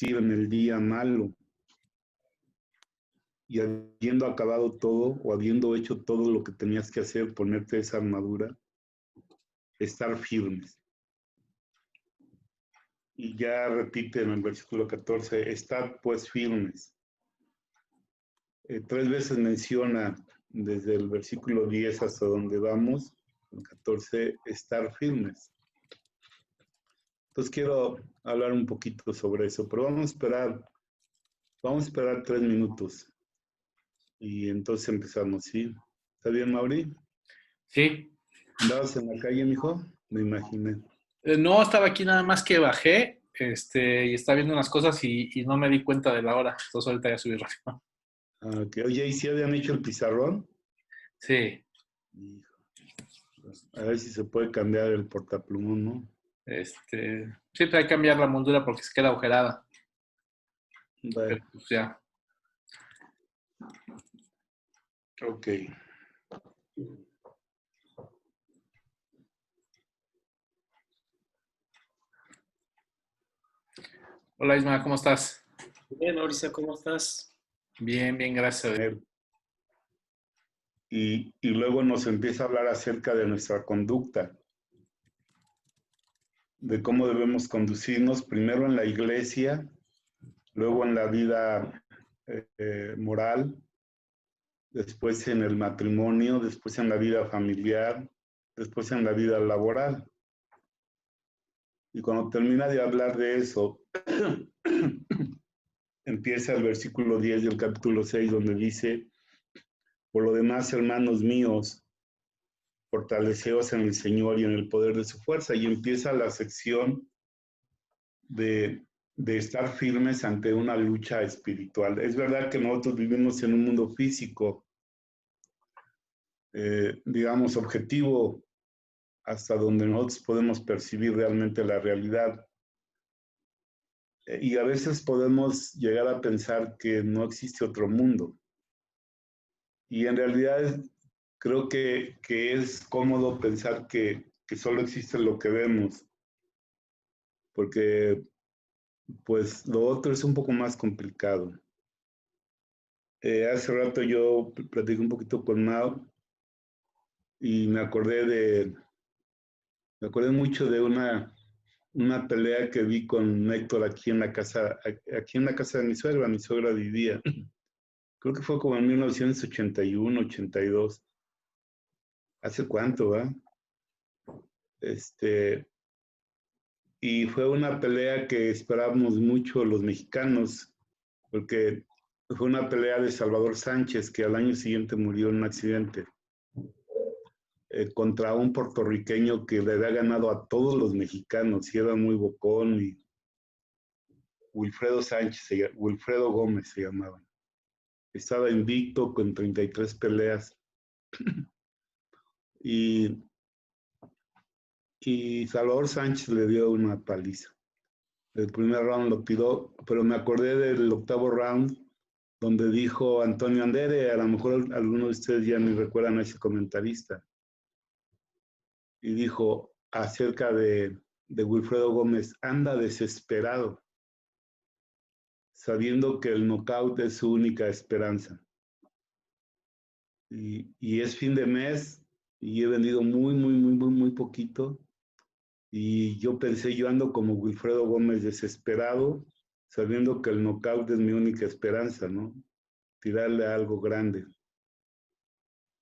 en el día malo y habiendo acabado todo o habiendo hecho todo lo que tenías que hacer, ponerte esa armadura, estar firmes. Y ya repite en el versículo 14, estad pues firmes. 3 veces menciona desde el versículo 10 hasta donde vamos, el 14, estar firmes. Entonces quiero hablar un poquito sobre eso, pero vamos a esperar 3 minutos y entonces empezamos, ¿sí? ¿Está bien, Mauri? Sí. ¿Andabas en la calle, mijo? Me imaginé. No, estaba aquí nada más que bajé, y estaba viendo unas cosas y no me di cuenta de la hora. Entonces ahorita ya subí rápido. Okay. Oye, ¿y si habían hecho el pizarrón? Sí. Hijo, a ver si se puede cambiar el portaplumón, ¿no? Sí, hay que cambiar la moldura porque se queda agujerada. Pero Bueno, pues ya. ok. Hola Isma, ¿cómo estás? Bien, Mauricio, ¿cómo estás? Bien, bien, gracias. Y luego nos empieza a hablar acerca de nuestra conducta, de cómo debemos conducirnos primero en la iglesia, luego en la vida moral, después en el matrimonio, después en la vida familiar, después en la vida laboral. Y cuando termina de hablar de eso, empieza el versículo 10 del capítulo 6, donde dice, por lo demás, hermanos míos, fortaleceos en el Señor y en el poder de su fuerza. Y empieza la sección de estar firmes ante una lucha espiritual. Es verdad que nosotros vivimos en un mundo físico, digamos, objetivo, hasta donde nosotros podemos percibir realmente la realidad. Y a veces podemos llegar a pensar que no existe otro mundo. Y en realidad creo que es cómodo pensar que solo existe lo que vemos, porque pues lo otro es un poco más complicado. Hace rato yo platiqué un poquito con Mao y me acordé mucho de una pelea que vi con Héctor aquí en la casa de mi suegra vivía. Creo que fue como en 1981, 82. ¿Hace cuánto, va? Y fue una pelea que esperábamos mucho los mexicanos, porque fue una pelea de Salvador Sánchez, que al año siguiente murió en un accidente, contra un puertorriqueño que le había ganado a todos los mexicanos, y era muy bocón, y Wilfredo Gómez se llamaba. Estaba invicto con 33 peleas. y, y Salvador Sánchez le dio una paliza. El primer round lo tiró, pero me acordé del octavo round, donde dijo Antonio Andere, a lo mejor algunos de ustedes ya ni recuerdan a ese comentarista, y dijo acerca de Wilfredo Gómez, anda desesperado, sabiendo que el knockout es su única esperanza. Y es fin de mes, y he vendido muy poquito, y yo pensé, yo ando como Wilfredo Gómez desesperado, sabiendo que el knockout es mi única esperanza, ¿no? Tirarle a algo grande.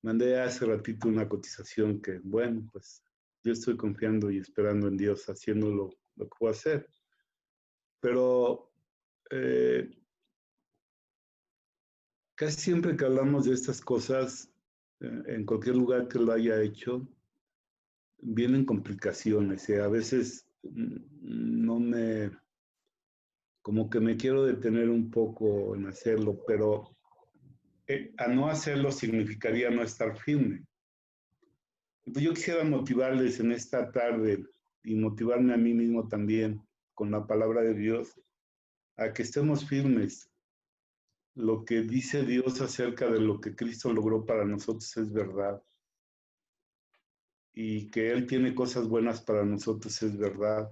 Mandé hace ratito una cotización que, bueno, pues yo estoy confiando y esperando en Dios, haciendo lo que puedo hacer. Pero casi siempre que hablamos de estas cosas, en cualquier lugar que lo haya hecho, vienen complicaciones. A veces no me, como que me quiero detener un poco en hacerlo, pero a no hacerlo significaría no estar firme. Entonces yo quisiera motivarles en esta tarde y motivarme a mí mismo también con la palabra de Dios a que estemos firmes. Lo que dice Dios acerca de lo que Cristo logró para nosotros es verdad. Y que Él tiene cosas buenas para nosotros es verdad.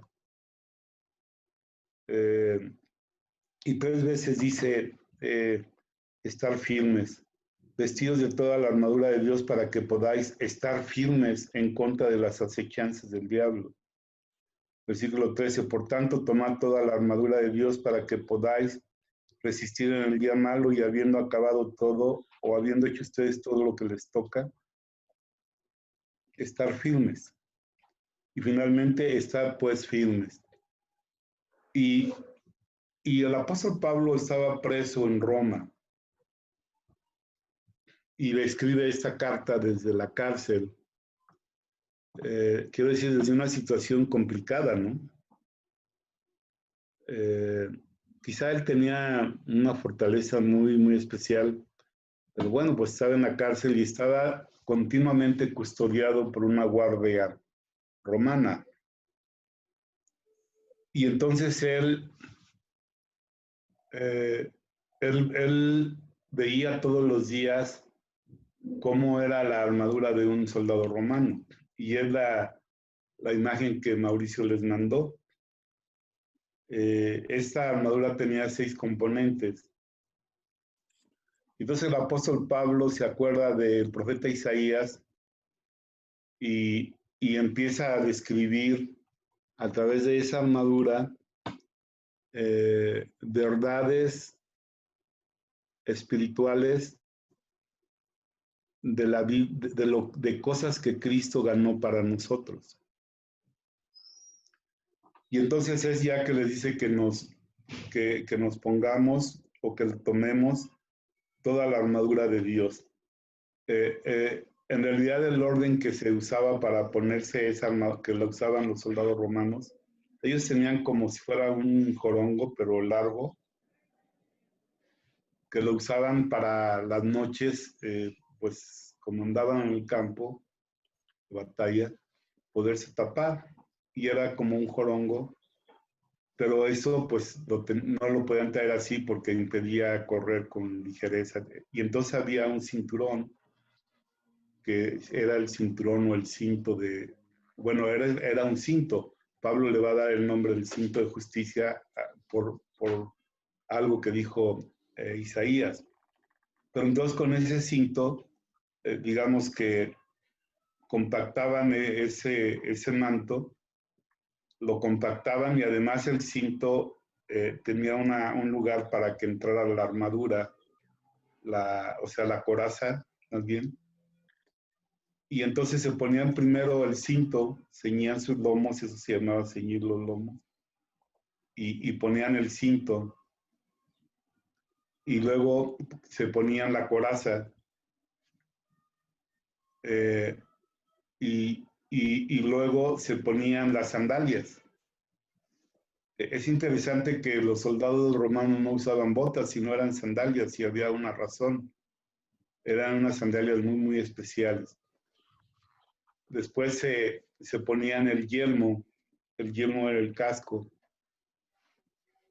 Y 3 veces dice estar firmes, vestidos de toda la armadura de Dios para que podáis estar firmes en contra de las acechanzas del diablo. Versículo 13, por tanto, tomad toda la armadura de Dios para que podáis resistir en el día malo y habiendo acabado todo o habiendo hecho ustedes todo lo que les toca, estar firmes. Y finalmente, estar pues firmes. Y el apóstol Pablo estaba preso en Roma y le escribe esta carta desde la cárcel. Quiero decir, desde una situación complicada, ¿no? Quizá él tenía una fortaleza muy, muy especial, pero bueno, pues estaba en la cárcel y estaba continuamente custodiado por una guardia romana. Y entonces él veía todos los días cómo era la armadura de un soldado romano. Y es la imagen que Mauricio les mandó. Esta armadura tenía 6 componentes. Entonces el apóstol Pablo se acuerda del profeta Isaías y empieza a describir a través de esa armadura verdades espirituales de cosas que Cristo ganó para nosotros. Y entonces es ya que les dice que nos pongamos o que tomemos toda la armadura de Dios. En realidad el orden que se usaba para ponerse esa armadura, que la usaban los soldados romanos, ellos tenían como si fuera un jorongo, pero largo, que lo usaban para las noches, pues como andaban en el campo de batalla, poderse tapar. Y era como un jorongo, pero eso pues no lo podían traer así porque impedía correr con ligereza. Y entonces había un cinturón, que era el cinturón o el cinto de, bueno, era un cinto. Pablo le va a dar el nombre del cinto de justicia por algo que dijo Isaías. Pero entonces con ese cinto, digamos que compactaban ese manto, lo compactaban y además el cinto tenía un lugar para que entrara la armadura, o sea, la coraza, más bien. Y entonces se ponían primero el cinto, ceñían sus lomos, eso se llamaba ceñir los lomos, y ponían el cinto, y luego se ponían la coraza, y luego se ponían las sandalias. Es interesante que los soldados romanos no usaban botas, sino eran sandalias, y había una razón. Eran unas sandalias muy, muy especiales. Después se ponían el yelmo era el casco,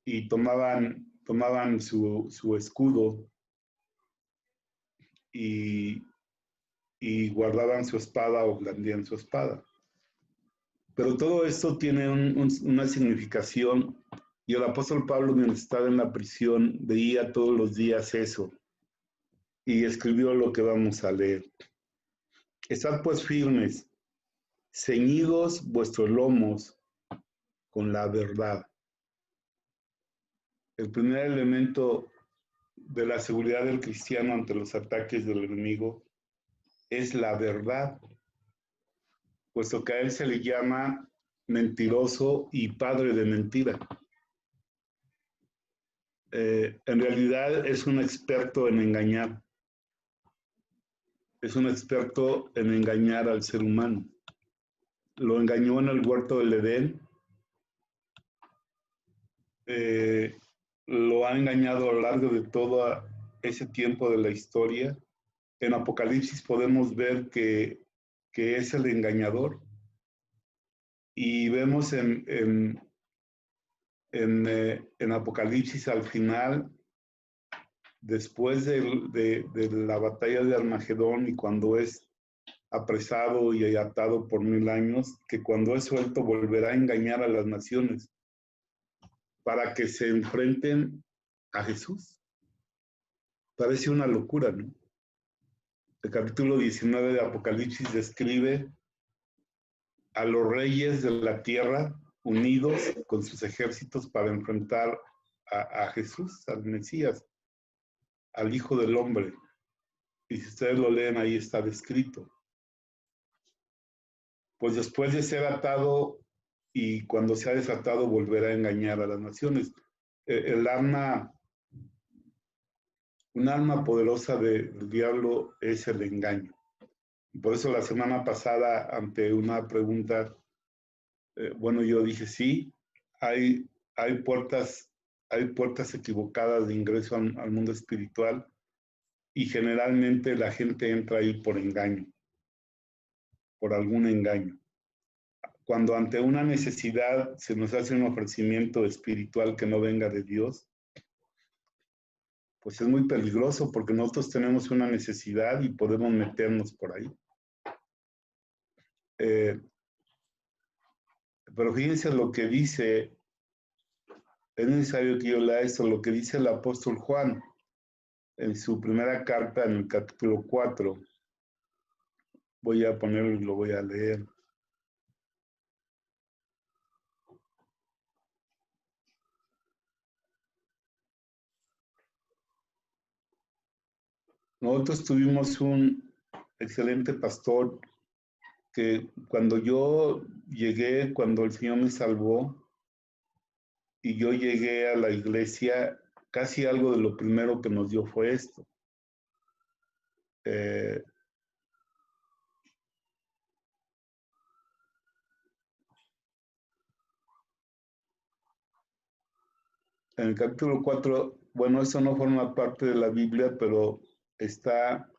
y tomaban su escudo y guardaban su espada o blandían su espada. Pero todo esto tiene una significación, y el apóstol Pablo, mientras estaba en la prisión, veía todos los días eso y escribió lo que vamos a leer. Estad pues firmes, ceñidos vuestros lomos con la verdad. El primer elemento de la seguridad del cristiano ante los ataques del enemigo es la verdad, puesto que a él se le llama mentiroso y padre de mentira. En realidad es un experto en engañar. Es un experto en engañar al ser humano. Lo engañó en el huerto del Edén. Lo ha engañado a lo largo de todo ese tiempo de la historia. En Apocalipsis podemos ver que es el engañador. Y vemos en Apocalipsis al final, después de la batalla de Armagedón y cuando es apresado y atado por 1000 años, que cuando es suelto volverá a engañar a las naciones para que se enfrenten a Jesús. Parece una locura, ¿no? El capítulo 19 de Apocalipsis describe a los reyes de la tierra unidos con sus ejércitos para enfrentar a Jesús, al Mesías, al Hijo del Hombre. Y si ustedes lo leen, ahí está descrito. Pues después de ser atado y cuando sea desatado volverá a engañar a las naciones. Un arma poderosa del diablo es el engaño. Por eso la semana pasada, ante una pregunta, yo dije sí, hay puertas equivocadas de ingreso al mundo espiritual y generalmente la gente entra ahí por engaño, por algún engaño. Cuando ante una necesidad se nos hace un ofrecimiento espiritual que no venga de Dios, pues es muy peligroso porque nosotros tenemos una necesidad y podemos meternos por ahí. Pero fíjense lo que dice, es necesario que yo lea esto, lo que dice el apóstol Juan en su primera carta en el capítulo 4. Voy a ponerlo y lo voy a leer. Nosotros tuvimos un excelente pastor que cuando yo llegué, cuando el Señor me salvó y yo llegué a la iglesia, casi algo de lo primero que nos dio fue esto. En el capítulo 4, bueno, eso no forma parte de la Biblia, pero está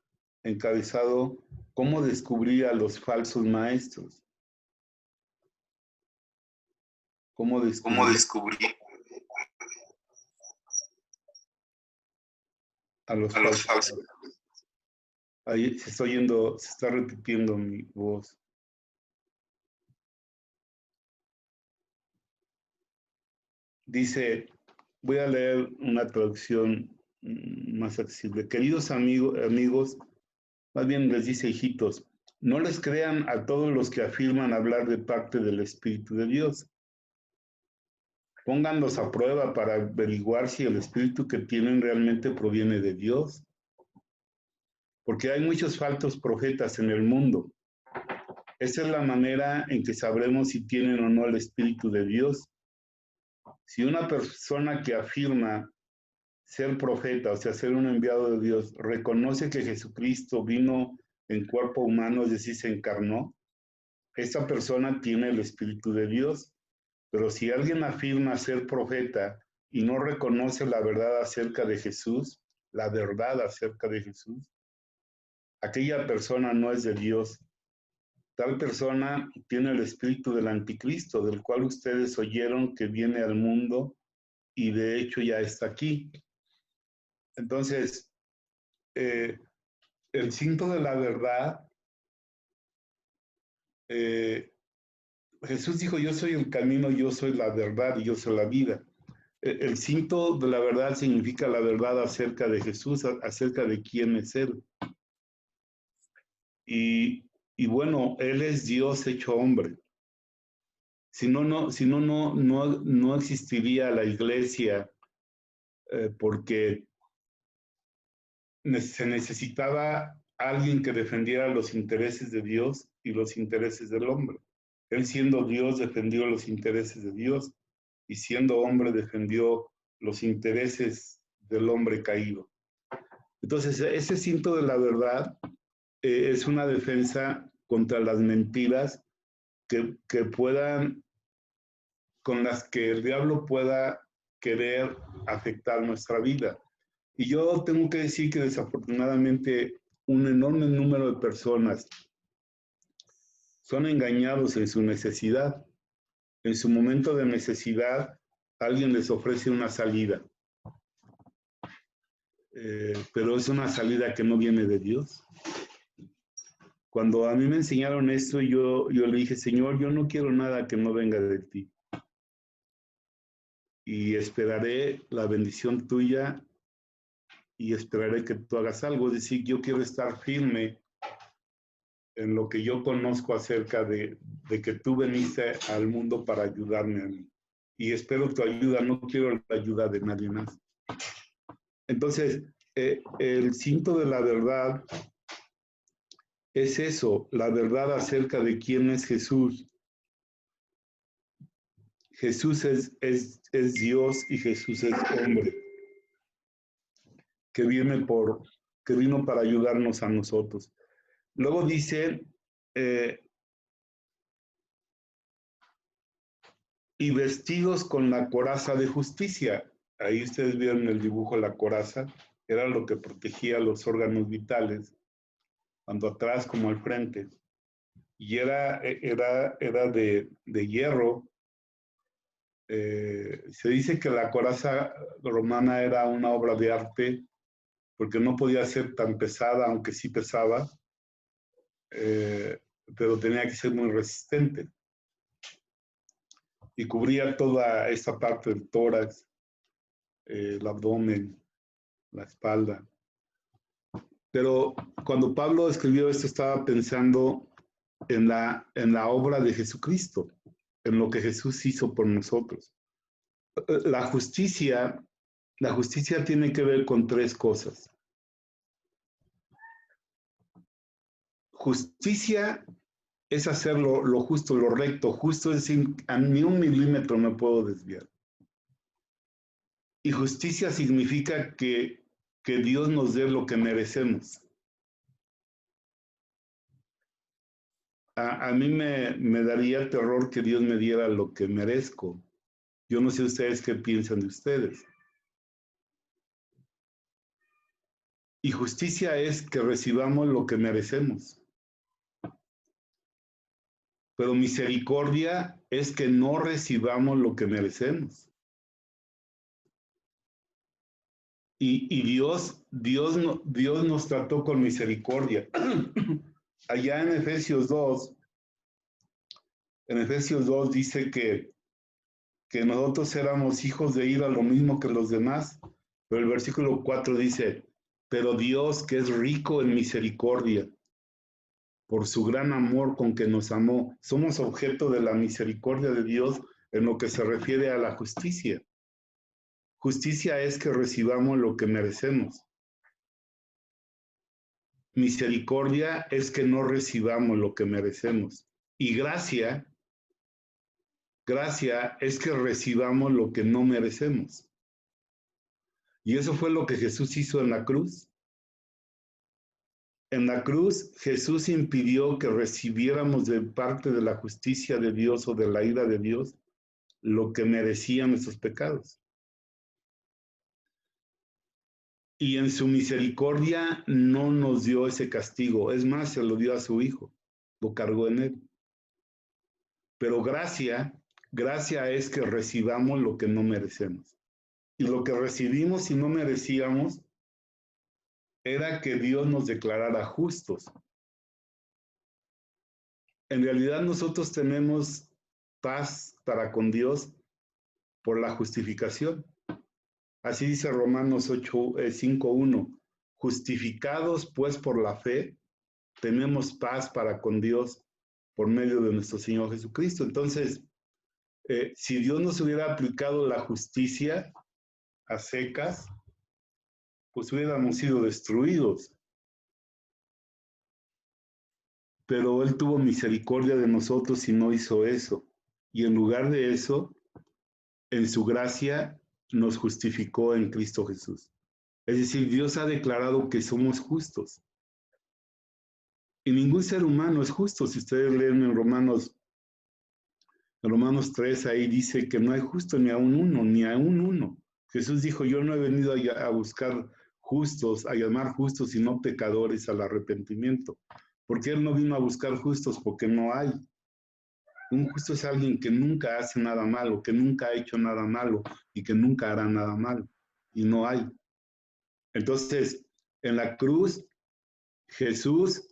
encabezado cómo descubrir a los falsos maestros. ¿Cómo descubrir a los falsos? Ahí se está repitiendo mi voz. Dice, voy a leer una traducción más accesible. Queridos amigos, más bien les dice hijitos, no les crean a todos los que afirman hablar de parte del Espíritu de Dios. Pónganlos a prueba para averiguar si el Espíritu que tienen realmente proviene de Dios. Porque hay muchos falsos profetas en el mundo. Esa es la manera en que sabremos si tienen o no el Espíritu de Dios. Si una persona que afirma ser profeta, o sea, ser un enviado de Dios, reconoce que Jesucristo vino en cuerpo humano, es decir, se encarnó, esa persona tiene el Espíritu de Dios. Pero si alguien afirma ser profeta y no reconoce la verdad acerca de Jesús, aquella persona no es de Dios. Tal persona tiene el espíritu del anticristo, del cual ustedes oyeron que viene al mundo y de hecho ya está aquí. Entonces, el cinto de la verdad, Jesús dijo, yo soy el camino, yo soy la verdad y yo soy la vida. El cinto de la verdad significa la verdad acerca de Jesús, acerca de quién es Él. Y bueno, Él es Dios hecho hombre. Si no existiría la iglesia, porque se necesitaba alguien que defendiera los intereses de Dios y los intereses del hombre. Él siendo Dios defendió los intereses de Dios y siendo hombre defendió los intereses del hombre caído. Entonces, ese cinto de la verdad es una defensa contra las mentiras con las que el diablo pueda querer afectar nuestra vida. Y yo tengo que decir que desafortunadamente un enorme número de personas son engañados en su necesidad. En su momento de necesidad, alguien les ofrece una salida. Pero es una salida que no viene de Dios. Cuando a mí me enseñaron esto, yo le dije, Señor, yo no quiero nada que no venga de ti. y esperaré la bendición tuya y esperaré que tú hagas algo. Es decir, yo quiero estar firme en lo que yo conozco acerca de que tú veniste al mundo para ayudarme a mí. Y espero tu ayuda, no quiero la ayuda de nadie más. Entonces, el cinto de la verdad es eso, la verdad acerca de quién es Jesús. Jesús es Dios y Jesús es hombre, que vino para ayudarnos a nosotros. Luego dice, y vestidos con la coraza de justicia. Ahí ustedes vieron el dibujo, la coraza, era lo que protegía los órganos vitales, tanto atrás como al frente. Y era de hierro. Se dice que la coraza romana era una obra de arte porque no podía ser tan pesada, aunque sí pesaba, pero tenía que ser muy resistente. Y cubría toda esta parte del tórax, el abdomen, la espalda. Pero cuando Pablo escribió esto, estaba pensando en la obra de Jesucristo, en lo que Jesús hizo por nosotros. La justicia tiene que ver con tres cosas. Justicia es hacer lo justo, lo recto. Justo es decir, a ni un milímetro me puedo desviar. Y justicia significa que Dios nos dé lo que merecemos. A mí me daría terror que Dios me diera lo que merezco. Yo no sé ustedes qué piensan de ustedes. Y justicia es que recibamos lo que merecemos. Pero misericordia es que no recibamos lo que merecemos. Y Dios nos trató con misericordia. Allá en Efesios 2 dice que nosotros éramos hijos de ira lo mismo que los demás, pero el versículo 4 dice, pero Dios que es rico en misericordia, por su gran amor con que nos amó, somos objeto de la misericordia de Dios en lo que se refiere a la justicia. Justicia es que recibamos lo que merecemos. Misericordia es que no recibamos lo que merecemos. Y gracia es que recibamos lo que no merecemos. Y eso fue lo que Jesús hizo en la cruz. En la cruz, Jesús impidió que recibiéramos de parte de la justicia de Dios o de la ira de Dios lo que merecían nuestros pecados. Y en su misericordia no nos dio ese castigo. Es más, se lo dio a su Hijo, lo cargó en él. Pero gracia es que recibamos lo que no merecemos. Y lo que recibimos y no merecíamos era que Dios nos declarara justos. En realidad nosotros tenemos paz para con Dios por la justificación. Así dice Romanos 5:1. Justificados pues por la fe, tenemos paz para con Dios por medio de nuestro Señor Jesucristo. Entonces, si Dios nos hubiera aplicado la justicia a secas, pues hubiéramos sido destruidos. Pero Él tuvo misericordia de nosotros y no hizo eso. Y en lugar de eso, en su gracia nos justificó en Cristo Jesús. Es decir, Dios ha declarado que somos justos. Y ningún ser humano es justo. Si ustedes leen en Romanos 3, ahí dice que no hay justo ni a un uno. Jesús dijo, yo no he venido a buscar justos, a llamar justos, sino pecadores al arrepentimiento. ¿Por qué Él no vino a buscar justos? Porque no hay. Un justo es alguien que nunca hace nada malo, que nunca ha hecho nada malo y que nunca hará nada malo. Y no hay. Entonces, en la cruz, Jesús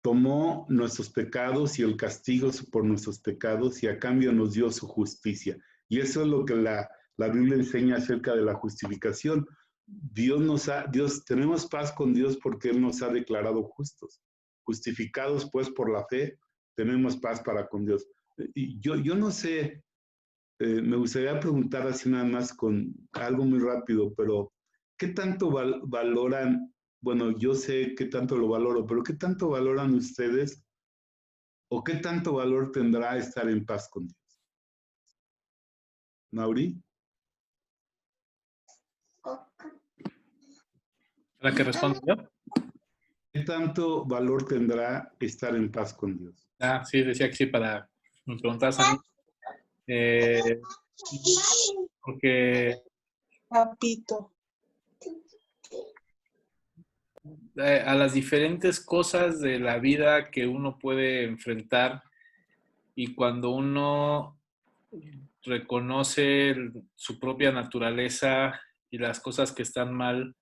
tomó nuestros pecados y el castigo por nuestros pecados y a cambio nos dio su justicia. Y eso es lo que la La Biblia enseña acerca de la justificación. Tenemos paz con Dios porque Él nos ha declarado justos. Justificados pues por la fe, tenemos paz para con Dios. Y yo no sé, me gustaría preguntar así nada más con algo muy rápido, pero ¿qué tanto valoran? Bueno, yo sé qué tanto lo valoro, pero ¿qué tanto valoran ustedes o qué tanto valor tendrá estar en paz con Dios? ¿Nauri? ¿La que respondo yo? ¿Qué tanto valor tendrá estar en paz con Dios? Ah, sí, decía que sí, para me preguntabas a mí. Eh, porque Papito. a las diferentes cosas de la vida que uno puede enfrentar y cuando uno reconoce su propia naturaleza y las cosas que están mal,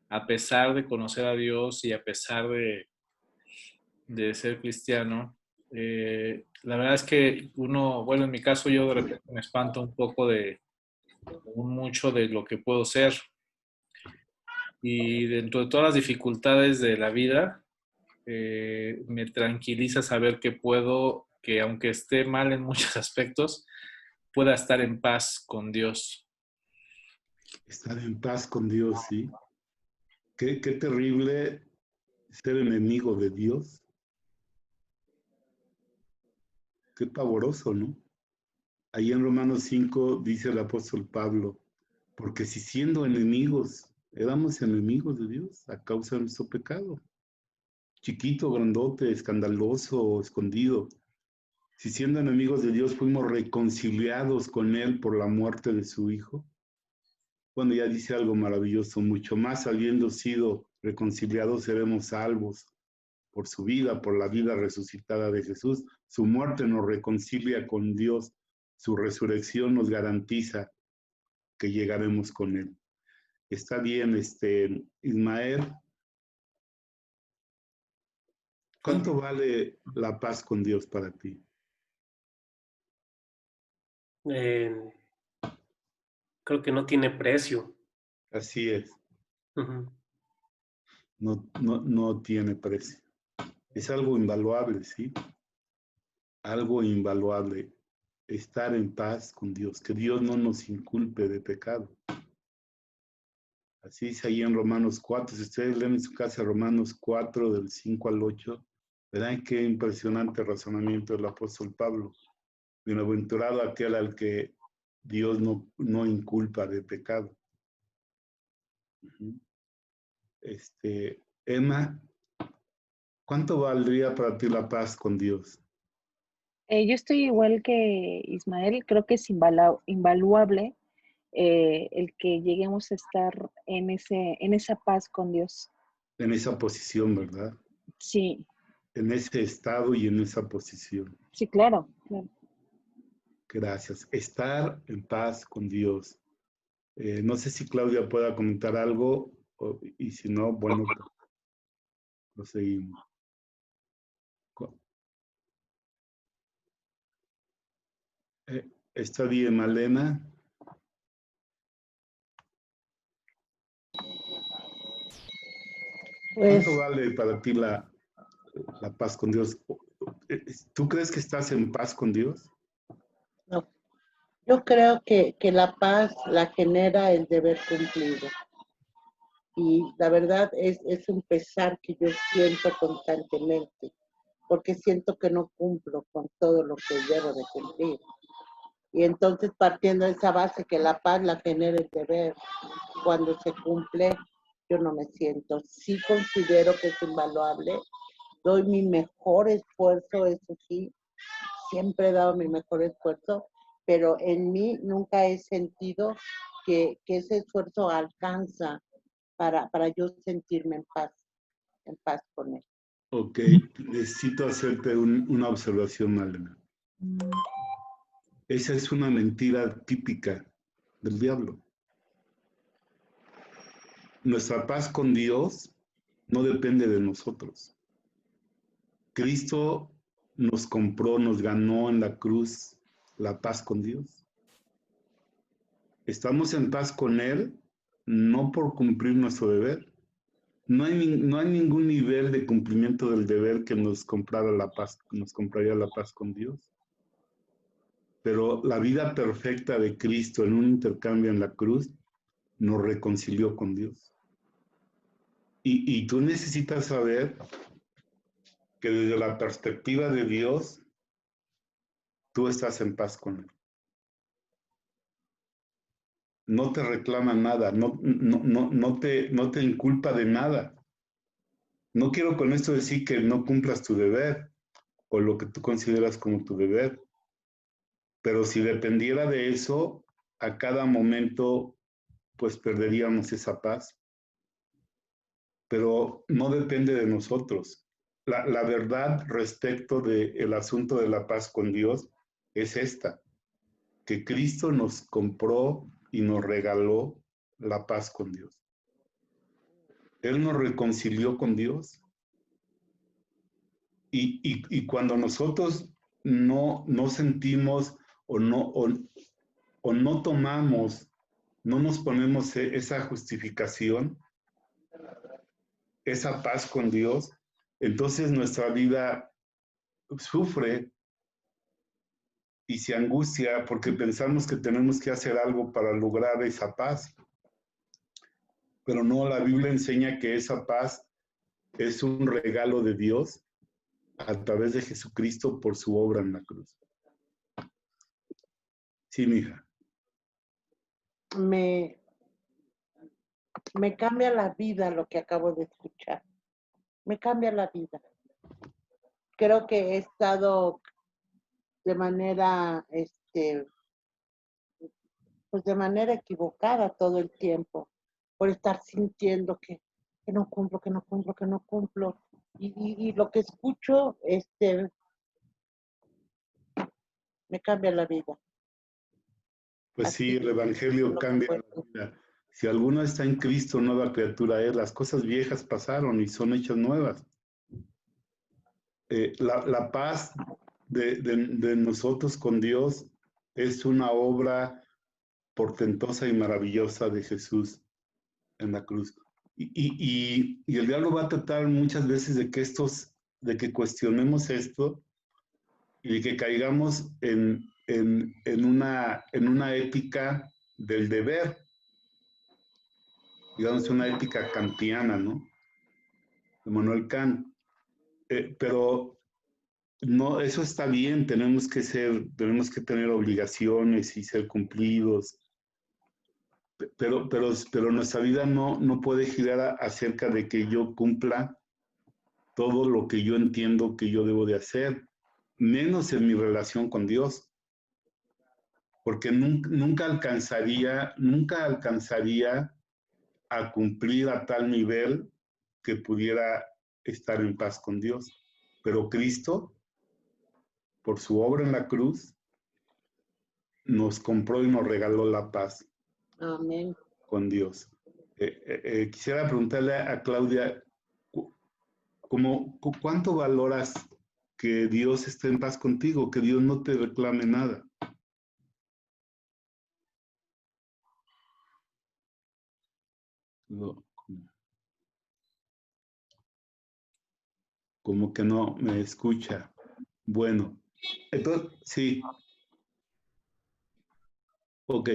a pesar de conocer a Dios y a pesar de ser cristiano, la verdad es que uno, bueno, en mi caso yo de repente me espanto un poco de mucho de lo que puedo ser. Y dentro de todas las dificultades de la vida, me tranquiliza saber que puedo, que aunque esté mal en muchos aspectos, pueda estar en paz con Dios. Estar en paz con Dios, sí. Qué terrible ser enemigo de Dios. Qué pavoroso, ¿no? Ahí en Romanos 5 dice el apóstol Pablo, porque si siendo enemigos, éramos enemigos de Dios a causa de nuestro pecado, chiquito, grandote, escandaloso, escondido, si siendo enemigos de Dios fuimos reconciliados con Él por la muerte de su Hijo, bueno, ya dice algo maravilloso, mucho más habiendo sido reconciliados seremos salvos por su vida, por la vida resucitada de Jesús. Su muerte nos reconcilia con Dios, su resurrección nos garantiza que llegaremos con Él. Está bien, Ismael, ¿cuánto vale la paz con Dios para ti? Creo que no tiene precio. Así es, Ujú. no tiene precio. Es algo invaluable, ¿sí? Algo invaluable. Estar en paz con Dios, que Dios no nos inculpe de pecado. Así dice ahí en Romanos 4. Si ustedes leen en su casa Romanos 4, del 5 al 8, verán qué impresionante razonamiento del apóstol Pablo. Bienaventurado aquel al que Dios no inculpa de pecado. Emma, ¿cuánto valdría para ti la paz con Dios? Yo estoy igual que Ismael, creo que es invaluable el que lleguemos a estar en esa paz con Dios. En esa posición, ¿verdad? Sí, En ese estado y en esa posición. sí, claro, claro. Gracias. Estar en paz con Dios. No sé si Claudia pueda comentar algo y si no, bueno, proseguimos. ¿Está bien, Malena? Pues ¿Cuánto vale para ti la paz con Dios? ¿Tú crees que estás en paz con Dios? no, yo creo que la paz la genera el deber cumplido. Y la verdad es un pesar que yo siento constantemente, porque siento que no cumplo con todo lo que debo de cumplir. Y entonces partiendo de esa base que la paz la genera el deber, cuando se cumple, yo no me siento. Sí considero que es invaluable, doy mi mejor esfuerzo, eso sí, siempre he dado mi mejor esfuerzo, pero en mí nunca he sentido que ese esfuerzo alcanza para yo sentirme en paz con él. Ok, necesito hacerte una observación, Malena. Esa es una mentira típica del diablo. Nuestra paz con Dios no depende de nosotros. Cristo nos compró, nos ganó en la cruz la paz con Dios. Estamos en paz con Él, no por cumplir nuestro deber. No hay ningún nivel de cumplimiento del deber que nos compraría la paz con Dios. Pero la vida perfecta de Cristo en un intercambio en la cruz nos reconcilió con Dios. Y tú necesitas saber que desde la perspectiva de Dios, tú estás en paz con Él. No te reclama nada, no te inculpa de nada. No quiero con esto decir que no cumplas tu deber o lo que tú consideras como tu deber, pero si dependiera de eso, a cada momento pues perderíamos esa paz. Pero no depende de nosotros. La verdad respecto del asunto de la paz con Dios es esta, que Cristo nos compró y nos regaló la paz con Dios. Él nos reconcilió con Dios. Y cuando nosotros no sentimos o no tomamos, no nos ponemos esa justificación, esa paz con Dios, entonces nuestra vida sufre y se angustia porque pensamos que tenemos que hacer algo para lograr esa paz. Pero no, la Biblia enseña que esa paz es un regalo de Dios a través de Jesucristo por su obra en la cruz. Sí, mija. Me cambia la vida lo que acabo de escuchar. Me cambia la vida. Creo que he estado de manera, pues de manera equivocada todo el tiempo, por estar sintiendo que no cumplo. Y lo que escucho, me cambia la vida. Pues Así sí, el Evangelio cambia la vida. Si alguno está en Cristo, nueva criatura es. Las cosas viejas pasaron y son hechas nuevas. La paz de nosotros con Dios es una obra portentosa y maravillosa de Jesús en la cruz. Y el diablo va a tratar muchas veces de que cuestionemos esto y de que caigamos en una ética del deber, digamos una ética kantiana, ¿no? De Immanuel Kant. Pero no, eso está bien, tenemos que tener obligaciones y ser cumplidos, pero nuestra vida no puede girar acerca de que yo cumpla todo lo que yo entiendo que yo debo de hacer, menos en mi relación con Dios, porque nunca alcanzaría a cumplir a tal nivel que pudiera estar en paz con Dios. Pero Cristo, por su obra en la cruz, nos compró y nos regaló la paz. Amén. Con Dios. Quisiera preguntarle a Claudia, ¿cuánto valoras que Dios esté en paz contigo, que Dios no te reclame nada? Como que no me escucha. Bueno, entonces, sí. Ok.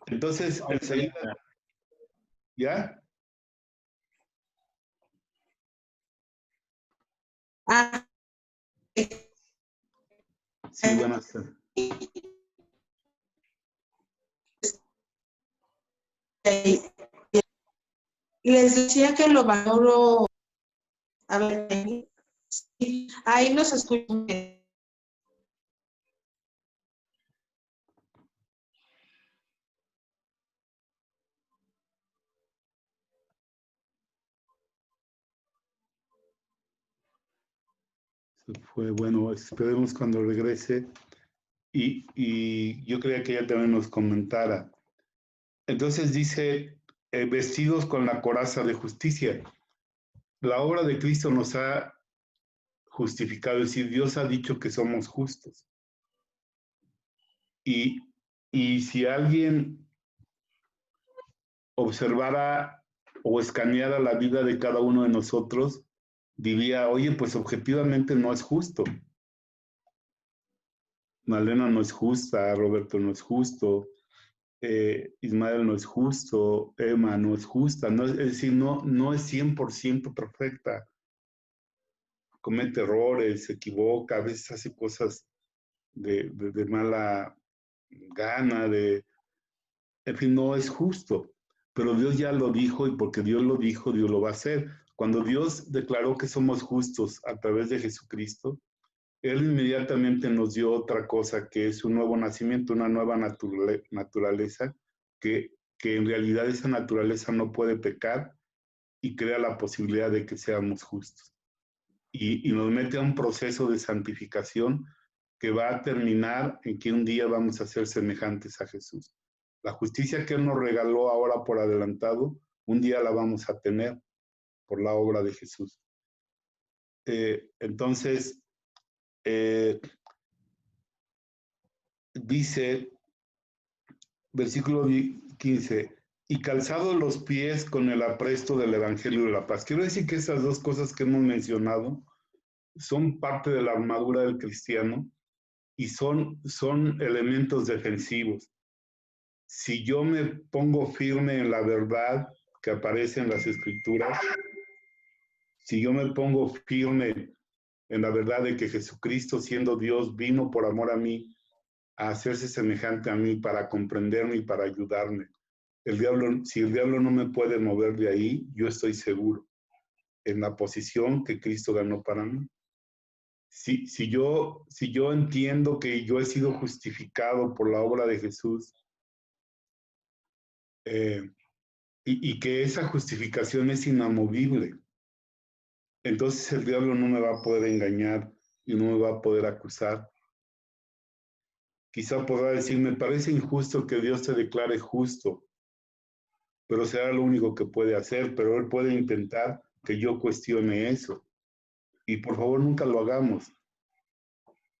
Entonces, enseguida, ¿ya? Ah, Sí, buenas tardes. les decía que lo valoro. A ver, ahí nos escuchan. Se fue, bueno, esperemos cuando regrese. Y yo creía que ella también nos comentara. Entonces dice, vestidos con la coraza de justicia. La obra de Cristo nos ha justificado, es decir, Dios ha dicho que somos justos. Y si alguien observara o escaneara la vida de cada uno de nosotros, diría, oye, pues objetivamente no es justo. Malena no es justa, Roberto no es justo, Ismael no es justo, Emma no es justa, no, es decir, no es 100% perfecta. Comete errores, se equivoca, a veces hace cosas de mala gana, en fin, no es justo. Pero Dios ya lo dijo y porque Dios lo dijo, Dios lo va a hacer. Cuando Dios declaró que somos justos a través de Jesucristo, Él inmediatamente nos dio otra cosa, que es un nuevo nacimiento, una nueva naturaleza, que en realidad esa naturaleza no puede pecar y crea la posibilidad de que seamos justos. Y nos mete a un proceso de santificación que va a terminar en que un día vamos a ser semejantes a Jesús. La justicia que Él nos regaló ahora por adelantado, un día la vamos a tener por la obra de Jesús. Entonces, dice, versículo 15, y calzados los pies con el apresto del Evangelio de la paz. Quiero decir que esas dos cosas que hemos mencionado son parte de la armadura del cristiano y son elementos defensivos. Si yo me pongo firme en la verdad que aparece en las Escrituras, si yo me pongo firme en la verdad de que Jesucristo, siendo Dios, vino por amor a mí, a hacerse semejante a mí para comprenderme y para ayudarme. Si el diablo no me puede mover de ahí, yo estoy seguro en la posición que Cristo ganó para mí. Si yo entiendo que yo he sido justificado por la obra de Jesús, y que esa justificación es inamovible, entonces el diablo no me va a poder engañar y no me va a poder acusar. Quizá podrá decir, me parece injusto que Dios te declare justo, pero será lo único que puede hacer, pero Él puede intentar que yo cuestione eso. Y por favor, nunca lo hagamos.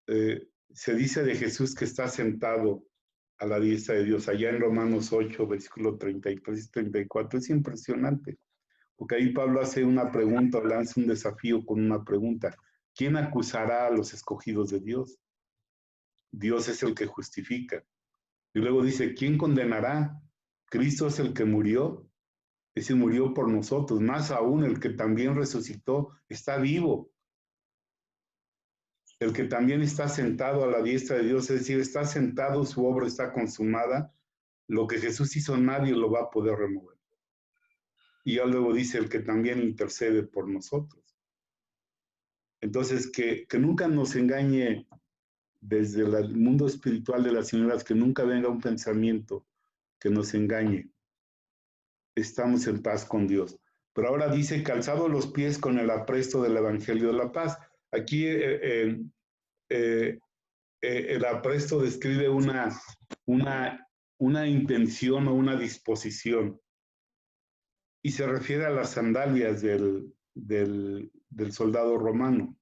Se dice de Jesús que está sentado a la diestra de Dios, allá en Romanos 8, versículo 33 y 34. Es impresionante, porque ahí Pablo hace una pregunta, o lanza un desafío con una pregunta. ¿Quién acusará a los escogidos de Dios? Dios es el que justifica. Y luego dice, ¿quién condenará? Cristo es el que murió, ese murió por nosotros, más aún el que también resucitó, está vivo. El que también está sentado a la diestra de Dios, es decir, está sentado, su obra está consumada, lo que Jesús hizo nadie lo va a poder remover. Y ya luego dice, el que también intercede por nosotros. Entonces, que nunca nos engañe desde el mundo espiritual de las señoras, que nunca venga un pensamiento que nos engañe. Estamos en paz con Dios. Pero ahora dice, calzado los pies con el apresto del Evangelio de la paz. Aquí el apresto describe una intención o una disposición. Y se refiere a las sandalias del soldado romano,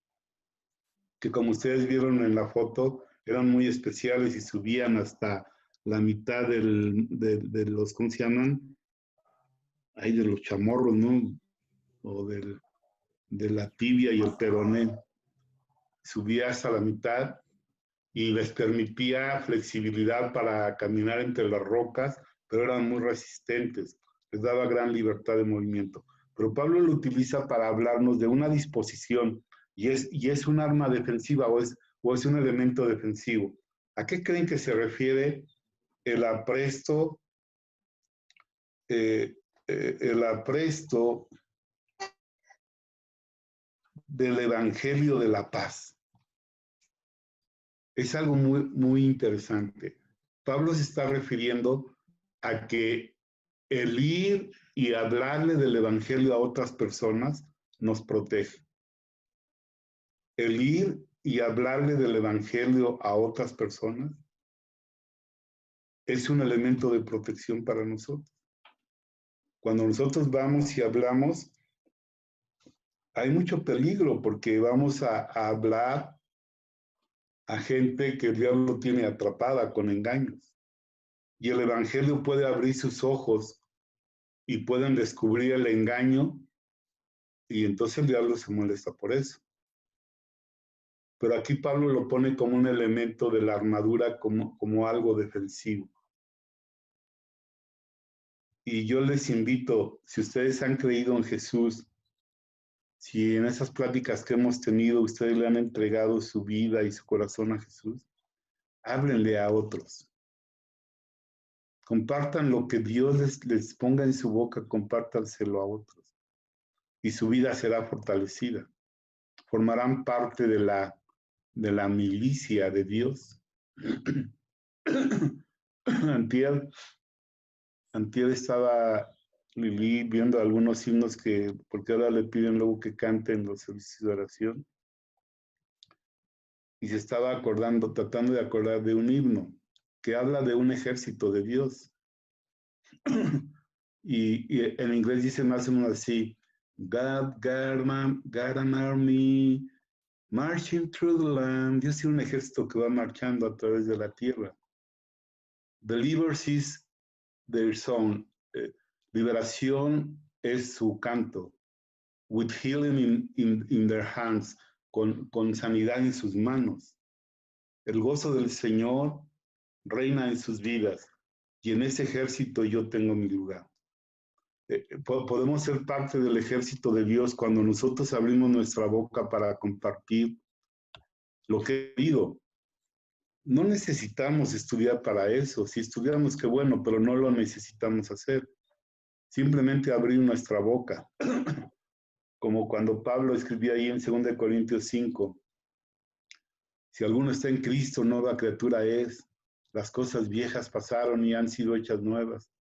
que como ustedes vieron en la foto, eran muy especiales y subían hasta la mitad de los, ¿cómo se llaman? Ahí de los chamorros, ¿no? O de la tibia y el peroné. Subía hasta la mitad y les permitía flexibilidad para caminar entre las rocas, pero eran muy resistentes, les daba gran libertad de movimiento. Pero Pablo lo utiliza para hablarnos de una disposición, y es un arma defensiva o es un elemento defensivo. ¿A qué creen que se refiere el apresto? El apresto del Evangelio de la paz. Es algo muy, muy interesante. Pablo se está refiriendo a que el ir y hablarle del Evangelio a otras personas nos protege. El ir y hablarle del Evangelio a otras personas es un elemento de protección para nosotros. Cuando nosotros vamos y hablamos, hay mucho peligro porque vamos a hablar a gente que el diablo tiene atrapada con engaños. Y el Evangelio puede abrir sus ojos y pueden descubrir el engaño, y entonces el diablo se molesta por eso. Pero aquí Pablo lo pone como un elemento de la armadura, como algo defensivo. Y yo les invito, si ustedes han creído en Jesús, si en esas pláticas que hemos tenido ustedes le han entregado su vida y su corazón a Jesús, háblenle a otros. Compartan lo que Dios les ponga en su boca, compártanselo a otros. Y su vida será fortalecida. Formarán parte de la milicia de Dios. Antier estaba Lili viendo algunos himnos porque ahora le piden luego que canten los servicios de oración. Y se estaba tratando de acordar de un himno que habla de un ejército de Dios. y en inglés dice más o menos así: God got an army marching through the land. Dios tiene un ejército que va marchando a través de la tierra. Deliverance is their song. Liberación es su canto. With healing in their hands. Con sanidad en sus manos. El gozo del Señor reina en sus vidas. Y en ese ejército yo tengo mi lugar. Podemos ser parte del ejército de Dios cuando nosotros abrimos nuestra boca para compartir lo que digo. No necesitamos estudiar para eso. Si estudiáramos, qué bueno, pero no lo necesitamos hacer. Simplemente abrir nuestra boca. Como cuando Pablo escribía ahí en 2 Corintios 5. Si alguno está en Cristo, nueva criatura es. Las cosas viejas pasaron y han sido hechas nuevas.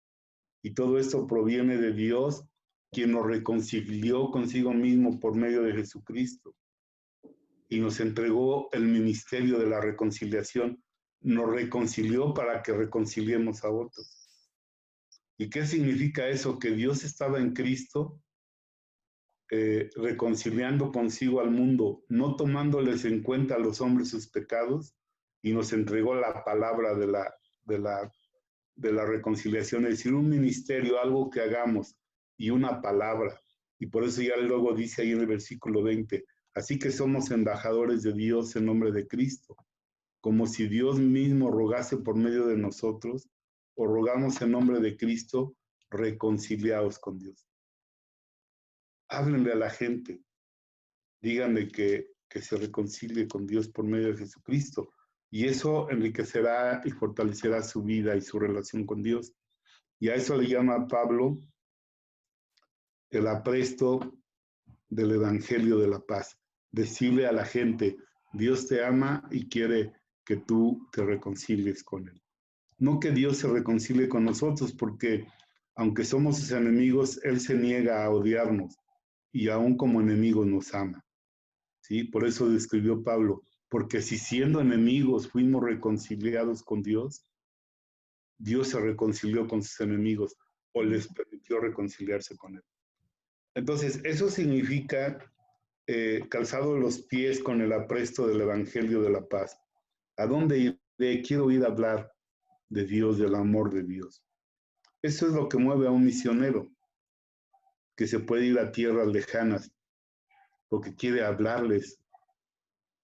Y todo esto proviene de Dios, quien nos reconcilió consigo mismo por medio de Jesucristo. Y nos entregó el ministerio de la reconciliación. Nos reconcilió para que reconciliemos a otros. ¿Y qué significa eso? Que Dios estaba en Cristo reconciliando consigo al mundo, no tomándoles en cuenta a los hombres sus pecados, y nos entregó la palabra de la reconciliación, es decir, un ministerio, algo que hagamos, y una palabra. Y por eso ya luego dice ahí en el versículo 20, así que somos embajadores de Dios en nombre de Cristo, como si Dios mismo rogase por medio de nosotros, o rogamos en nombre de Cristo, reconciliados con Dios. Háblenle a la gente, díganle que se reconcilie con Dios por medio de Jesucristo, y eso enriquecerá y fortalecerá su vida y su relación con Dios. Y a eso le llama Pablo el apresto del Evangelio de la Paz. Decirle a la gente, Dios te ama y quiere que tú te reconcilies con Él. No que Dios se reconcilie con nosotros, porque aunque somos sus enemigos, Él se niega a odiarnos y aún como enemigos nos ama. ¿Sí? Por eso describió Pablo, porque si siendo enemigos fuimos reconciliados con Dios, Dios se reconcilió con sus enemigos o les permitió reconciliarse con Él. Entonces, eso significa calzado los pies con el apresto del Evangelio de la Paz. ¿A dónde iré? Quiero ir a hablar de Dios, del amor de Dios. Eso es lo que mueve a un misionero, que se puede ir a tierras lejanas, porque quiere hablarles,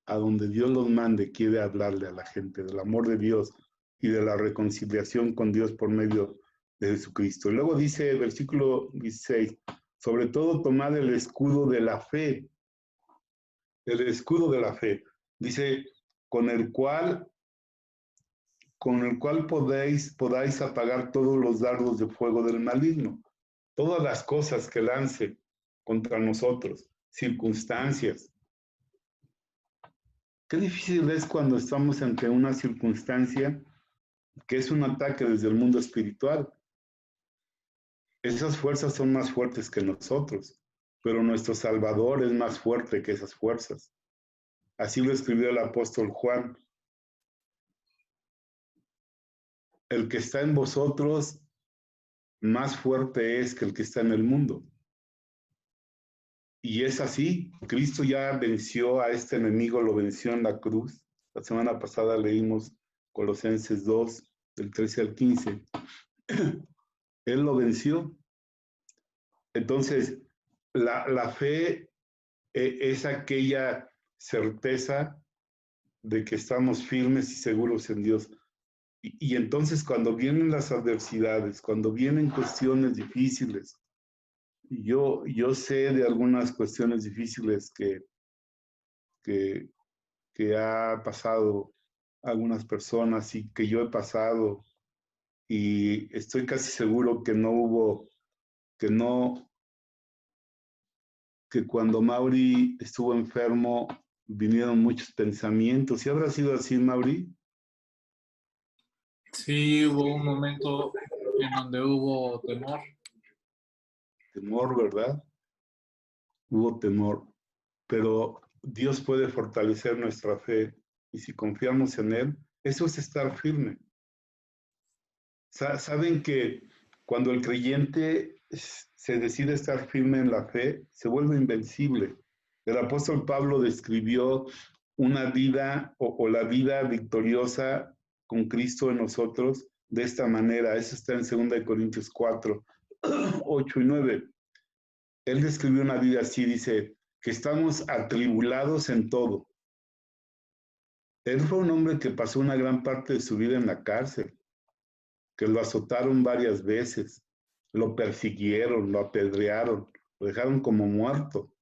a donde Dios los mande, quiere hablarle a la gente del amor de Dios y de la reconciliación con Dios por medio de Jesucristo. Y luego dice el versículo 16, sobre todo tomad el escudo de la fe. El escudo de la fe. Dice, con el cual podáis apagar todos los dardos de fuego del maligno. Todas las cosas que lance contra nosotros, circunstancias. Qué difícil es cuando estamos ante una circunstancia que es un ataque desde el mundo espiritual. Esas fuerzas son más fuertes que nosotros, pero nuestro Salvador es más fuerte que esas fuerzas. Así lo escribió el apóstol Juan. El que está en vosotros más fuerte es que el que está en el mundo. Y es así, Cristo ya venció a este enemigo, lo venció en la cruz. La semana pasada leímos Colosenses 2, del 13 al 15. Él lo venció. Entonces, la fe es aquella certeza de que estamos firmes y seguros en Dios. Y entonces cuando vienen las adversidades, cuando vienen cuestiones difíciles, yo sé de algunas cuestiones difíciles que ha pasado algunas personas y que yo he pasado, y estoy casi seguro que que cuando Mauri estuvo enfermo vinieron muchos pensamientos. ¿Y habrá sido así, Mauri? Sí, hubo un momento en donde hubo temor. Temor, ¿verdad? Hubo temor, pero Dios puede fortalecer nuestra fe y si confiamos en Él, eso es estar firme. Saben que cuando el creyente se decide estar firme en la fe, se vuelve invencible. El apóstol Pablo describió una vida o la vida victoriosa con Cristo en nosotros de esta manera. Eso está en 2 Corintios 4, 8 y 9. Él describió una vida así, dice, que estamos atribulados en todo. Él fue un hombre que pasó una gran parte de su vida en la cárcel, que lo azotaron varias veces, lo persiguieron, lo apedrearon, lo dejaron como muerto.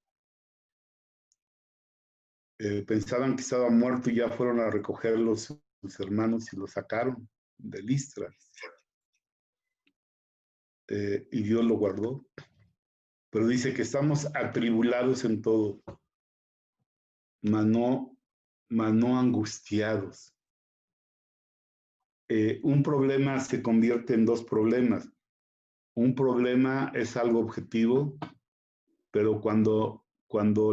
Pensaban que estaba muerto y ya fueron a recogerlo sus hermanos y lo sacaron de Listra. Y Dios lo guardó. Pero dice que estamos atribulados en todo, mas no angustiados. Un problema se convierte en dos problemas. Un problema es algo objetivo, pero cuando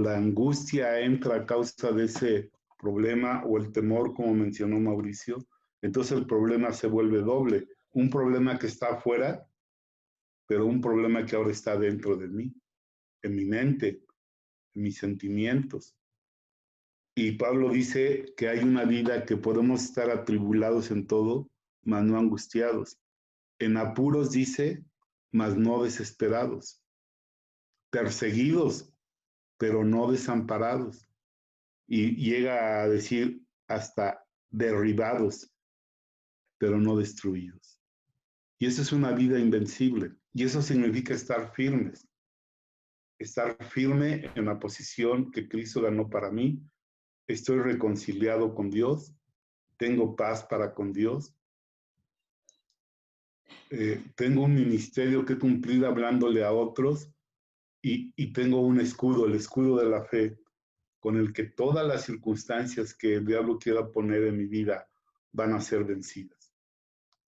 la angustia entra a causa de ese problema o el temor, como mencionó Mauricio, entonces el problema se vuelve doble. Un problema que está afuera, pero un problema que ahora está dentro de mí, en mi mente, en mis sentimientos. Y Pablo dice que hay una vida que podemos estar atribulados en todo, mas no angustiados. En apuros dice, mas no desesperados. Perseguidos, pero no desamparados. Y llega a decir hasta derribados, pero no destruidos. Y eso es una vida invencible. Y eso significa estar firmes. Estar firme en la posición que Cristo ganó para mí. Estoy reconciliado con Dios. Tengo paz para con Dios. Tengo un ministerio que cumplir hablándole a otros y tengo un escudo, el escudo de la fe, con el que todas las circunstancias que el diablo quiera poner en mi vida van a ser vencidas.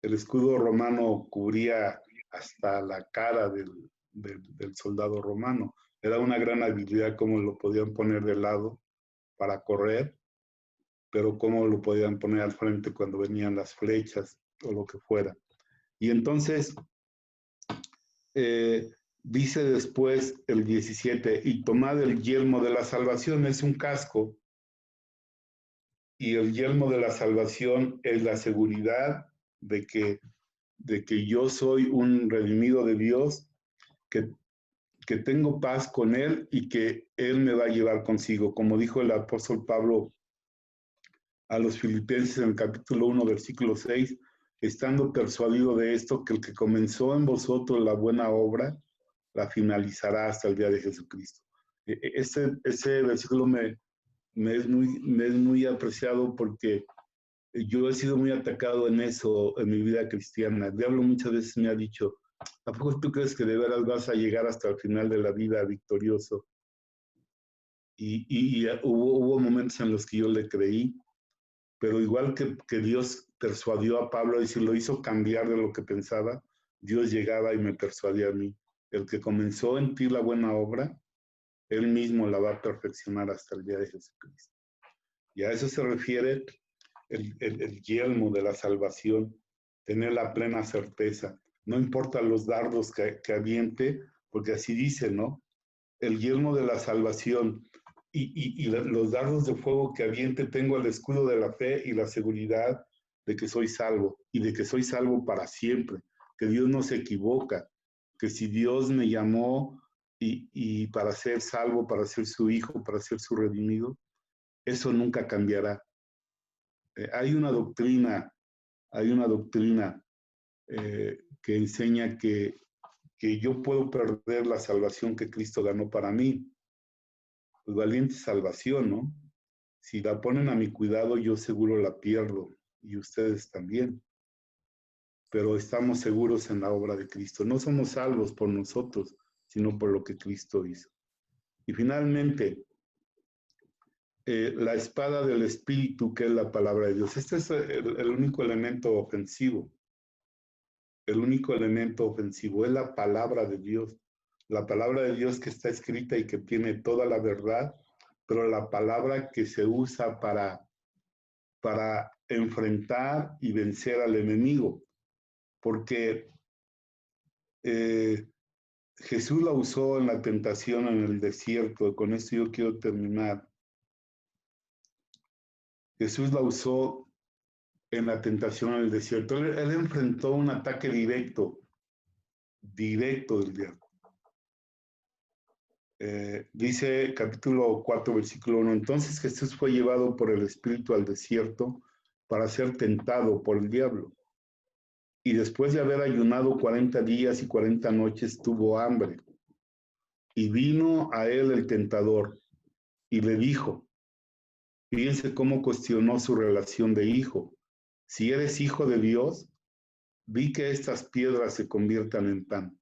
El escudo romano cubría hasta la cara del soldado romano. Era una gran habilidad cómo lo podían poner de lado para correr, pero cómo lo podían poner al frente cuando venían las flechas o lo que fuera. Y entonces, dice después el 17, y tomad el yelmo de la salvación, es un casco, y el yelmo de la salvación es la seguridad de que yo soy un redimido de Dios, que tengo paz con Él y que Él me va a llevar consigo, como dijo el apóstol Pablo a los Filipenses en el capítulo 1, versículo 6, estando persuadido de esto, que el que comenzó en vosotros la buena obra, la finalizará hasta el día de Jesucristo. Ese versículo me es muy apreciado porque yo he sido muy atacado en eso, en mi vida cristiana. El diablo muchas veces me ha dicho, ¿a poco tú crees que de veras vas a llegar hasta el final de la vida victorioso? Y hubo momentos en los que yo le creí, pero igual que Dios persuadió a Pablo y si lo hizo cambiar de lo que pensaba, Dios llegaba y me persuadía a mí. El que comenzó en ti la buena obra, Él mismo la va a perfeccionar hasta el día de Jesucristo. Y a eso se refiere el yelmo de la salvación, tener la plena certeza. No importa los dardos que aviente, porque así dice, ¿no? El yelmo de la salvación y los dardos de fuego que aviente, tengo el escudo de la fe y la seguridad de que soy salvo y de que soy salvo para siempre, que Dios no se equivoca, que si Dios me llamó y para ser salvo, para ser su hijo, para ser su redimido, eso nunca cambiará. Hay una doctrina que enseña que yo puedo perder la salvación que Cristo ganó para mí. Pues valiente salvación, ¿no? Si la ponen a mi cuidado, yo seguro la pierdo, y ustedes también. Pero estamos seguros en la obra de Cristo. No somos salvos por nosotros, sino por lo que Cristo hizo. Y finalmente, la espada del Espíritu, que es la palabra de Dios. Este es el único elemento ofensivo. El único elemento ofensivo es la palabra de Dios. La palabra de Dios que está escrita y que tiene toda la verdad, pero la palabra que se usa para enfrentar y vencer al enemigo. Porque Jesús la usó en la tentación en el desierto. Con esto yo quiero terminar. Jesús la usó en la tentación en el desierto. Él enfrentó un ataque directo del diablo. Dice capítulo 4, versículo 1, entonces Jesús fue llevado por el Espíritu al desierto para ser tentado por el diablo. Y después de haber ayunado 40 días y 40 noches, tuvo hambre. Y vino a él el tentador y le dijo, fíjense cómo cuestionó su relación de hijo. Si eres hijo de Dios, di que estas piedras se conviertan en pan.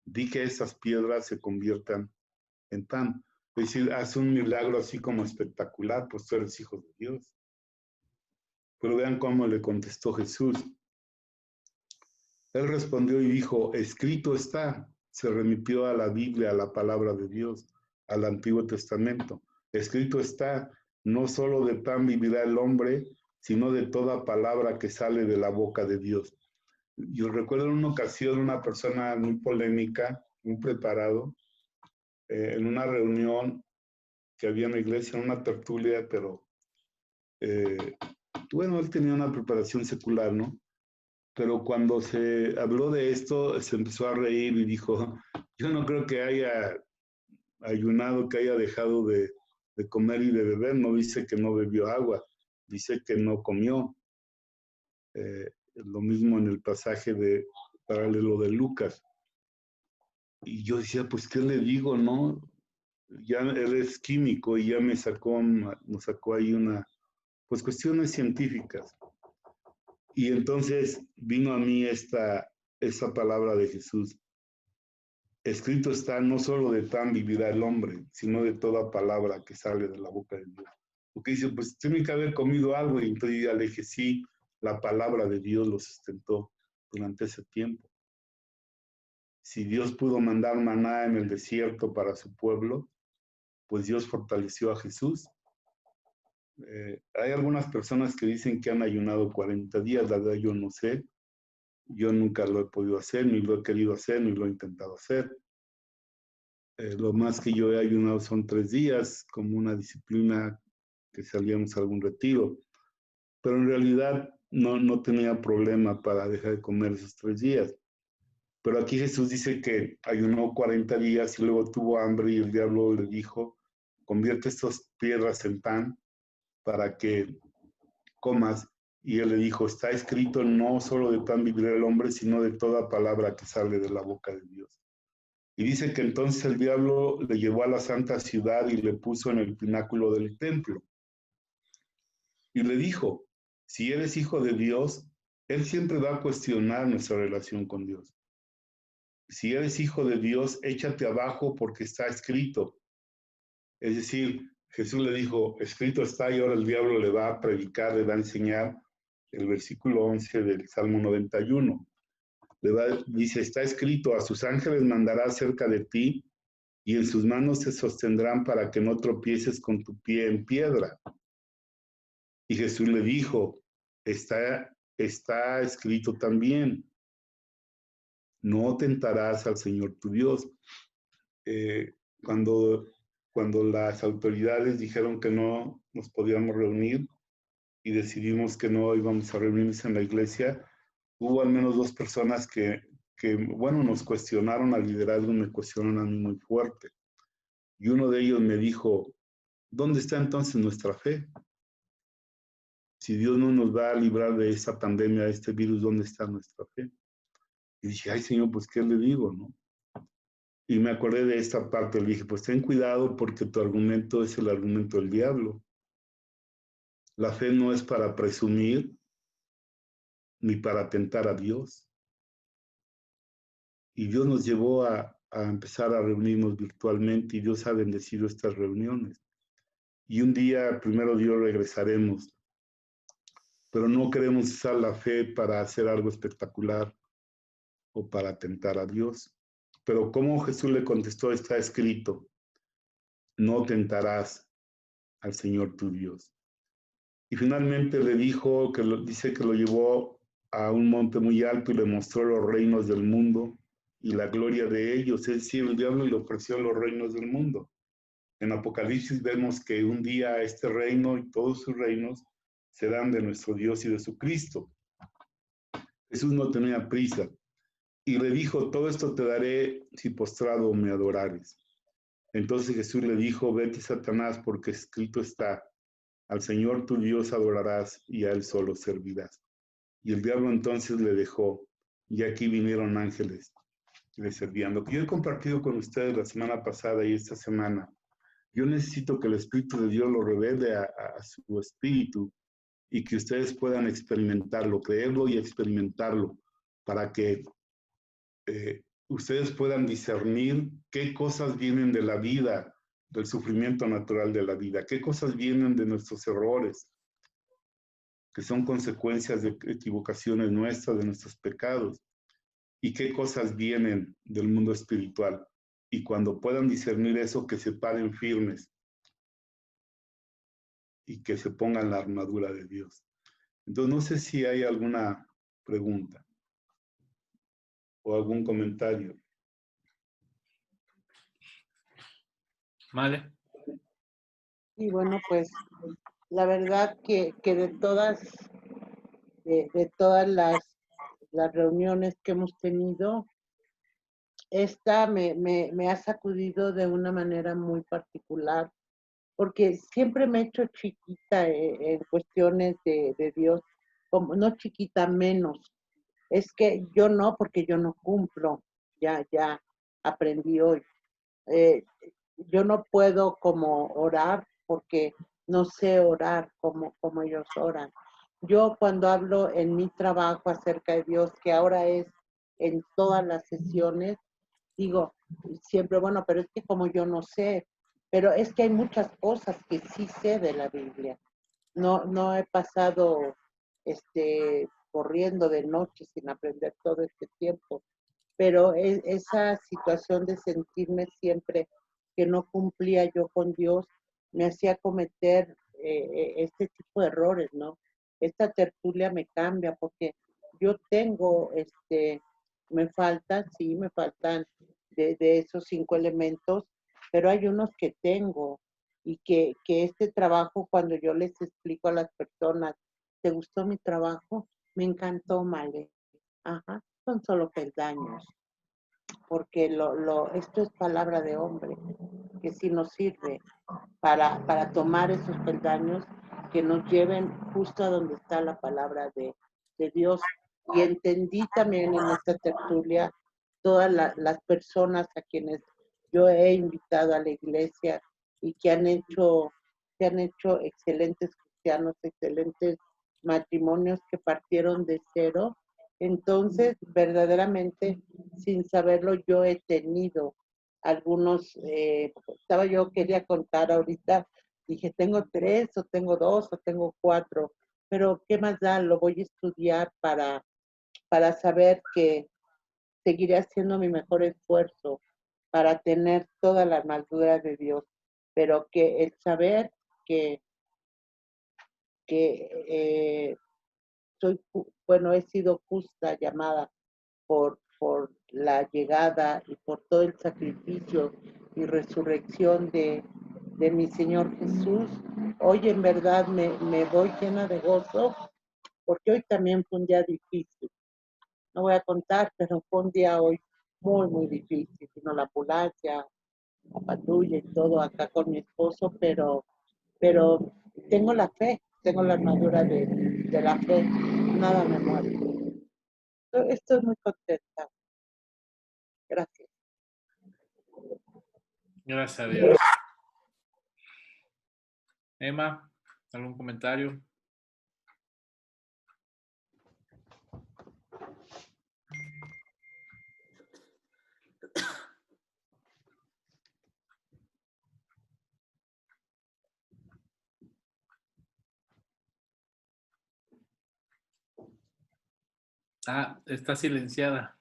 Di que estas piedras se conviertan en pan. Es decir, hace un milagro así como espectacular, pues tú eres hijo de Dios. Pero vean cómo le contestó Jesús. Él respondió y dijo, escrito está. Se remitió a la Biblia, a la palabra de Dios, al Antiguo Testamento. Escrito está, no solo de pan vivirá el hombre, sino de toda palabra que sale de la boca de Dios. Yo recuerdo en una ocasión una persona muy polémica, muy preparado, en una reunión que había en la iglesia, en una tertulia, pero bueno, él tenía una preparación secular, ¿no? Pero cuando se habló de esto, se empezó a reír y dijo, yo no creo que haya ayunado, que haya dejado de comer y de beber, no dice que no bebió agua, dice que no comió. Lo mismo en el pasaje paralelo de Lucas. Y yo decía, pues, ¿qué le digo, no? Ya él es químico y ya nos sacó ahí pues cuestiones científicas. Y entonces vino a mí esa palabra de Jesús. Escrito está, no solo de pan vivirá el hombre, sino de toda palabra que sale de la boca de Dios. Porque dice, pues tiene que haber comido algo. Y entonces ya le dije, sí, la palabra de Dios lo sustentó durante ese tiempo. Si Dios pudo mandar maná en el desierto para su pueblo, pues Dios fortaleció a Jesús. Hay algunas personas que dicen que han ayunado 40 días, la verdad yo no sé. Yo nunca lo he podido hacer, ni lo he querido hacer, ni lo he intentado hacer. Lo más que yo he ayunado son 3 días, como una disciplina que salíamos a algún retiro. Pero en realidad no tenía problema para dejar de comer esos 3 días. Pero aquí Jesús dice que ayunó 40 días y luego tuvo hambre y el diablo le dijo, convierte estas piedras en pan para que comas. Y él le dijo, está escrito, no solo de pan vivirá el hombre, sino de toda palabra que sale de la boca de Dios. Y dice que entonces el diablo le llevó a la santa ciudad y le puso en el pináculo del templo. Y le dijo, si eres hijo de Dios, él siempre va a cuestionar nuestra relación con Dios. Si eres hijo de Dios, échate abajo porque está escrito. Es decir, Jesús le dijo, escrito está, y ahora el diablo le va a predicar, le va a enseñar el versículo 11 del Salmo 91. Dice, está escrito, a sus ángeles mandará cerca de ti y en sus manos te sostendrán para que no tropieces con tu pie en piedra. Y Jesús le dijo, está escrito también, no tentarás al Señor tu Dios. Cuando las autoridades dijeron que no nos podíamos reunir y decidimos que no íbamos a reunirnos en la iglesia, hubo al menos 2 personas que bueno, nos cuestionaron al liderazgo, me cuestionaron a mí muy fuerte. Y uno de ellos me dijo, ¿dónde está entonces nuestra fe? Si Dios no nos va a librar de esta pandemia, de este virus, ¿dónde está nuestra fe? Y dije, ay, Señor, pues, ¿qué le digo, no? Y me acordé de esta parte, le dije, pues, ten cuidado porque tu argumento es el argumento del diablo. La fe no es para presumir ni para tentar a Dios. Y Dios nos llevó a empezar a reunirnos virtualmente y Dios ha bendecido estas reuniones. Y un día, primero Dios, regresaremos. Pero no queremos usar la fe para hacer algo espectacular o para tentar a Dios. Pero como Jesús le contestó, está escrito, no tentarás al Señor tu Dios. Y finalmente le dijo, dice que lo llevó a un monte muy alto y le mostró los reinos del mundo y la gloria de ellos. Es decir, el diablo le ofreció los reinos del mundo. En Apocalipsis vemos que un día este reino y todos sus reinos serán de nuestro Dios y de su Cristo. Jesús no tenía prisa y le dijo, todo esto te daré si postrado me adorares. Entonces Jesús le dijo, vete Satanás, porque escrito está, al Señor tu Dios adorarás y a Él solo servirás. Y el diablo entonces le dejó, y aquí vinieron ángeles le servían. Lo que yo he compartido con ustedes la semana pasada y esta semana, yo necesito que el Espíritu de Dios lo revele a su espíritu y que ustedes puedan experimentarlo, creerlo y experimentarlo, para que ustedes puedan discernir qué cosas vienen de la vida, del sufrimiento natural de la vida, qué cosas vienen de nuestros errores, que son consecuencias de equivocaciones nuestras, de nuestros pecados, y qué cosas vienen del mundo espiritual. Y cuando puedan discernir eso, que se paren firmes y que se pongan la armadura de Dios. Entonces, no sé si hay alguna pregunta o algún comentario. Vale. Y bueno, pues la verdad que de todas las reuniones que hemos tenido, esta me ha sacudido de una manera muy particular, porque siempre me he hecho chiquita en cuestiones de Dios, como no chiquita, menos. Es que yo no, porque yo no cumplo, ya aprendí hoy. Yo no puedo como orar porque no sé orar como ellos oran. Yo cuando hablo en mi trabajo acerca de Dios, que ahora es en todas las sesiones, digo siempre, bueno, pero es que como yo no sé, pero es que hay muchas cosas que sí sé de la Biblia. No he pasado corriendo de noche sin aprender todo este tiempo, pero esa situación de sentirme siempre que no cumplía yo con Dios me hacía cometer este tipo de errores, ¿no? Esta tertulia me cambia porque yo tengo, me faltan de esos 5 elementos, pero hay unos que tengo y que este trabajo, cuando yo les explico a las personas, ¿te gustó mi trabajo? Me encantó, Male. Ajá, son solo peldaños, porque esto es palabra de hombre, que sí nos sirve para tomar esos peldaños que nos lleven justo a donde está la palabra de Dios. Y entendí también en esta tertulia todas las personas a quienes yo he invitado a la iglesia y que han hecho excelentes cristianos, excelentes matrimonios que partieron de cero. Entonces, verdaderamente, sin saberlo, yo he tenido algunos, quería contar ahorita, dije, tengo 3 o tengo 2 o tengo 4, pero ¿qué más da? Lo voy a estudiar para saber que seguiré haciendo mi mejor esfuerzo para tener toda la armadura de Dios, pero que el saber que he sido justa llamada por la llegada y por todo el sacrificio y resurrección de mi Señor Jesús, hoy en verdad me voy llena de gozo, porque hoy también fue un día difícil. no voy a contar, pero fue un día hoy muy, muy difícil. Vino la ambulancia, la patrulla y todo acá con mi esposo, pero tengo la fe, tengo la armadura de la fe, nada me muere. Estoy muy contenta. Gracias. Gracias a Dios. Emma, ¿algún comentario? Ah, está silenciada.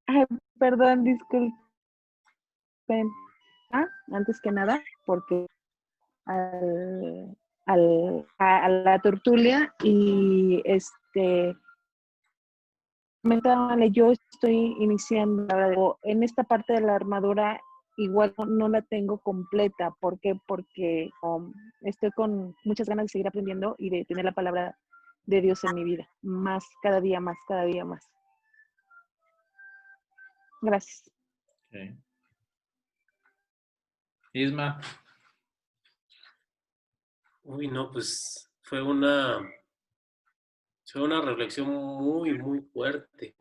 Ay, perdón, disculpen. Antes que nada, porque a la tertulia y comentándole, yo estoy iniciando en esta parte de la armadura, igual no la tengo completa. ¿Por qué? Porque estoy con muchas ganas de seguir aprendiendo y de tener la palabra de Dios en mi vida, más, cada día más, cada día más. Gracias. Okay. Isma. Uy, no, pues fue una reflexión muy, muy fuerte.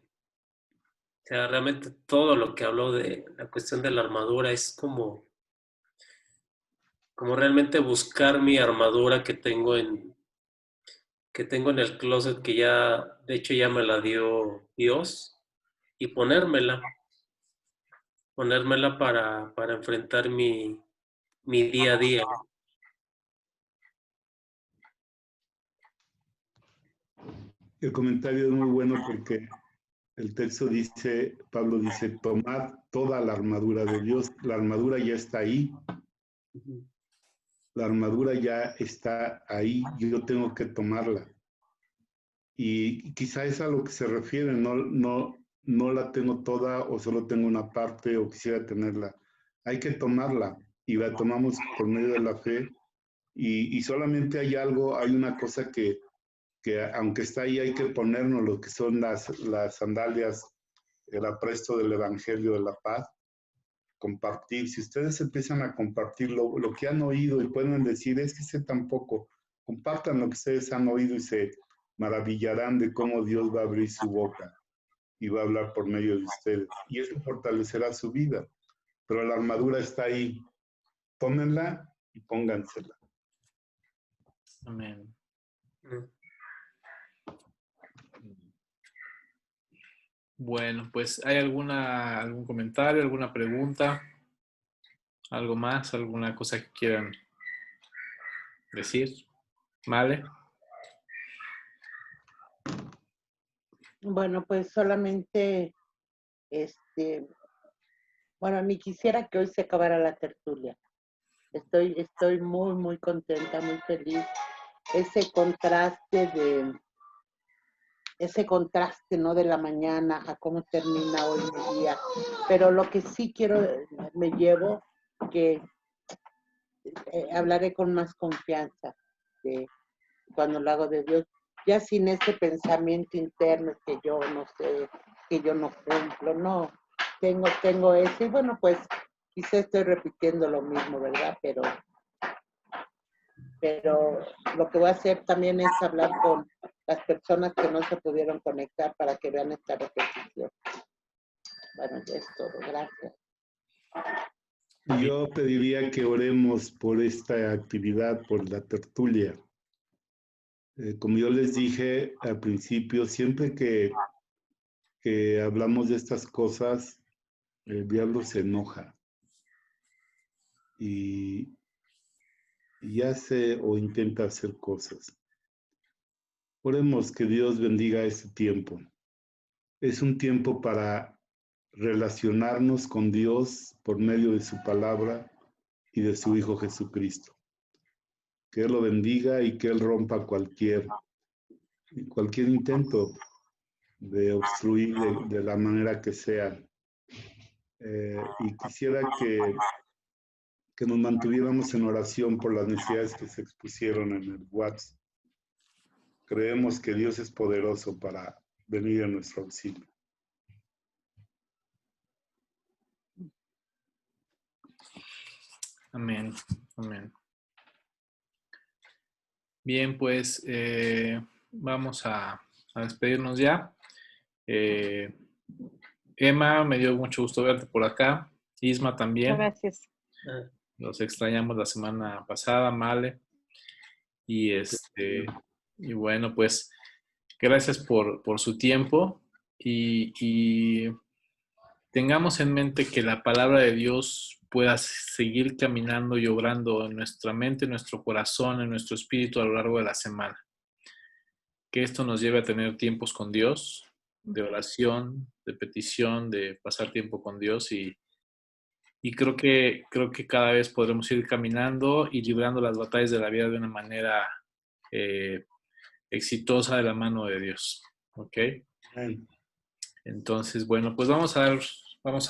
O sea, realmente todo lo que habló de la cuestión de la armadura es como realmente buscar mi armadura que tengo en el closet, que ya, de hecho, ya me la dio Dios, y ponérmela para enfrentar mi día a día. El comentario es muy bueno porque el texto dice, Pablo dice, tomad toda la armadura de Dios. La armadura ya está ahí. La armadura ya está ahí. Yo tengo que tomarla. Y quizá es a lo que se refiere. No la tengo toda o solo tengo una parte o quisiera tenerla. Hay que tomarla y la tomamos por medio de la fe. Y solamente hay una cosa que aunque está ahí hay que ponernos lo que son las sandalias, el apresto del Evangelio de la Paz, compartir. Si ustedes empiezan a compartir lo que han oído y pueden decir, es que sé tampoco, compartan lo que ustedes han oído y se maravillarán de cómo Dios va a abrir su boca y va a hablar por medio de ustedes. Y eso fortalecerá su vida. Pero la armadura está ahí. Tómenla y póngansela. Amén. Bueno, pues ¿hay algún comentario, alguna pregunta? ¿Algo más? ¿Alguna cosa que quieran decir? ¿Vale? Bueno, pues solamente, bueno, ni quisiera que hoy se acabara la tertulia. Estoy muy, muy contenta, muy feliz. Ese contraste, ¿no? De la mañana a cómo termina hoy mi día. Pero lo que sí me llevo, que hablaré con más confianza de cuando lo hago de Dios, ya sin ese pensamiento interno que yo no sé, que yo no cumplo, no, tengo ese, y bueno, pues quizá estoy repitiendo lo mismo, ¿verdad? Pero lo que voy a hacer también es hablar con las personas que no se pudieron conectar para que vean esta repetición. Bueno, ya es todo, gracias. Yo pediría que oremos por esta actividad, por la tertulia. Como yo les dije al principio, siempre que hablamos de estas cosas, el diablo se enoja y hace o intenta hacer cosas. Oremos que Dios bendiga este tiempo. Es un tiempo para relacionarnos con Dios por medio de su palabra y de su Hijo Jesucristo. Que Él lo bendiga y que Él rompa cualquier intento de obstruir de la manera que sea y quisiera que nos mantuviéramos en oración por las necesidades que se expusieron en el WhatsApp. Creemos que Dios es poderoso para venir a nuestro auxilio. Amén. Amén. Bien, pues vamos a despedirnos ya. Emma, me dio mucho gusto verte por acá. Isma también. Gracias. Los extrañamos la semana pasada, Male. Y bueno, pues gracias por su tiempo y tengamos en mente que la palabra de Dios pueda seguir caminando y obrando en nuestra mente, en nuestro corazón, en nuestro espíritu a lo largo de la semana. Que esto nos lleve a tener tiempos con Dios, de oración, de petición, de pasar tiempo con Dios y creo que cada vez podremos ir caminando y librando las batallas de la vida de una manera exitosa de la mano de Dios. ¿Ok? Entonces, bueno, pues vamos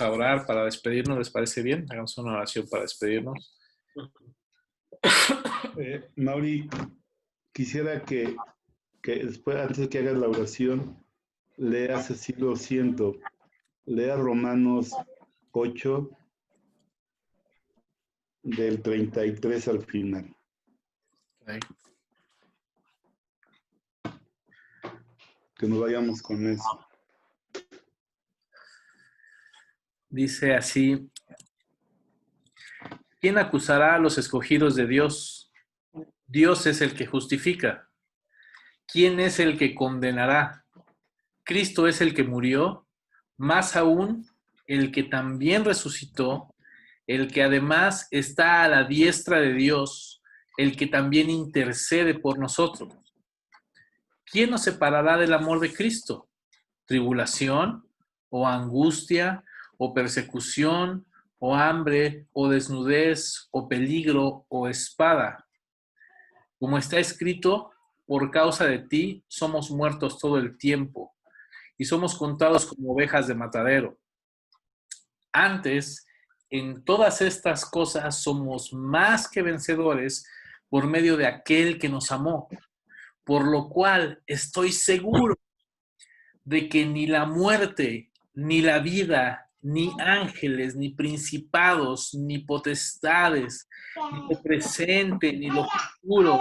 a orar para despedirnos. ¿Les parece bien? Hagamos una oración para despedirnos. Mauri, quisiera que después, antes de que hagas la oración, leas, así lo siento, lea Romanos 8, del 33 al final. Okay. Que nos vayamos con eso. Dice así: ¿quién acusará a los escogidos de Dios? Dios es el que justifica. ¿Quién es el que condenará? Cristo es el que murió, más aún el que también resucitó, el que además está a la diestra de Dios, el que también intercede por nosotros. ¿Quién nos separará del amor de Cristo? ¿Tribulación, o angustia, o persecución, o hambre, o desnudez, o peligro, o espada? Como está escrito, por causa de ti somos muertos todo el tiempo, y somos contados como ovejas de matadero. Antes, en todas estas cosas somos más que vencedores por medio de aquel que nos amó, por lo cual estoy seguro de que ni la muerte, ni la vida, ni ángeles, ni principados, ni potestades, ni lo presente, ni lo futuro,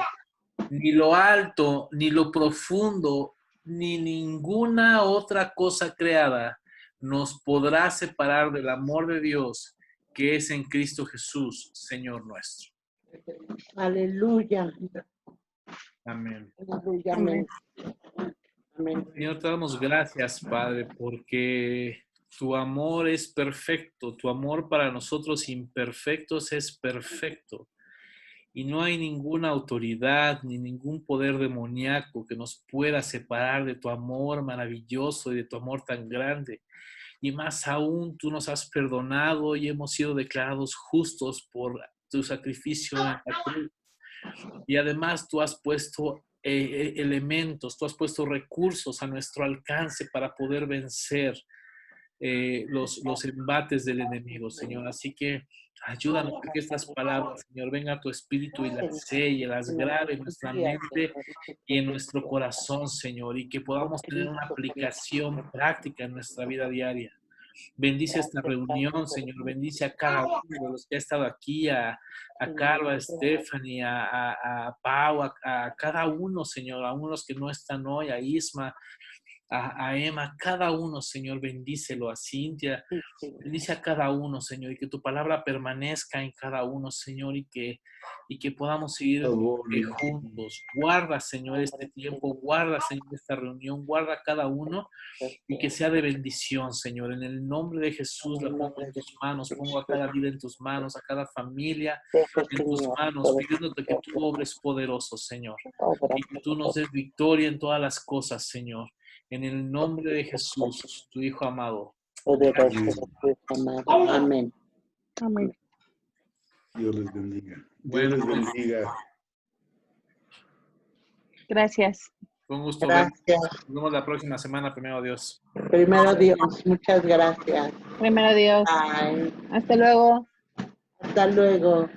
ni lo alto, ni lo profundo, ni ninguna otra cosa creada nos podrá separar del amor de Dios que es en Cristo Jesús, Señor nuestro. Aleluya. Amén. Aleluya. Amén. Amén. Señor, te damos gracias, Padre, porque tu amor es perfecto, tu amor para nosotros imperfectos es perfecto. Y no hay ninguna autoridad ni ningún poder demoníaco que nos pueda separar de tu amor maravilloso y de tu amor tan grande. Y más aún, tú nos has perdonado y hemos sido declarados justos por tu sacrificio en la cruz. Y además tú has puesto elementos, tú has puesto recursos a nuestro alcance para poder vencer los embates del enemigo, Señor. Así que ayúdanos a que estas palabras, Señor, venga a tu espíritu y las selle, las grabe en nuestra mente y en nuestro corazón, Señor, y que podamos tener una aplicación práctica en nuestra vida diaria. Bendice esta reunión, Señor. Bendice a cada uno de los que ha estado aquí, a Caro, a Stephanie, a Pau, a cada uno, Señor, a unos que no están hoy, a Isma, a Emma, cada uno, Señor, bendícelo, a Cintia, bendice a cada uno, Señor, y que tu palabra permanezca en cada uno, Señor, y que podamos seguir juntos. Guarda, Señor, este tiempo, guarda, Señor, esta reunión, guarda a cada uno y que sea de bendición, Señor. En el nombre de Jesús la pongo en tus manos, pongo a cada vida en tus manos, a cada familia en tus manos, pidiéndote que tú obres poderoso, Señor, y que tú nos des victoria en todas las cosas, Señor. En el nombre de Jesús, tu Hijo amado. Amén. Amén. Dios les bendiga. Dios Bueno, les bendiga. Gracias. Fue un gusto Gracias. Nos vemos la próxima semana, primero Dios. Primero Dios, muchas gracias. Primero Dios. Bye. Hasta luego. Hasta luego.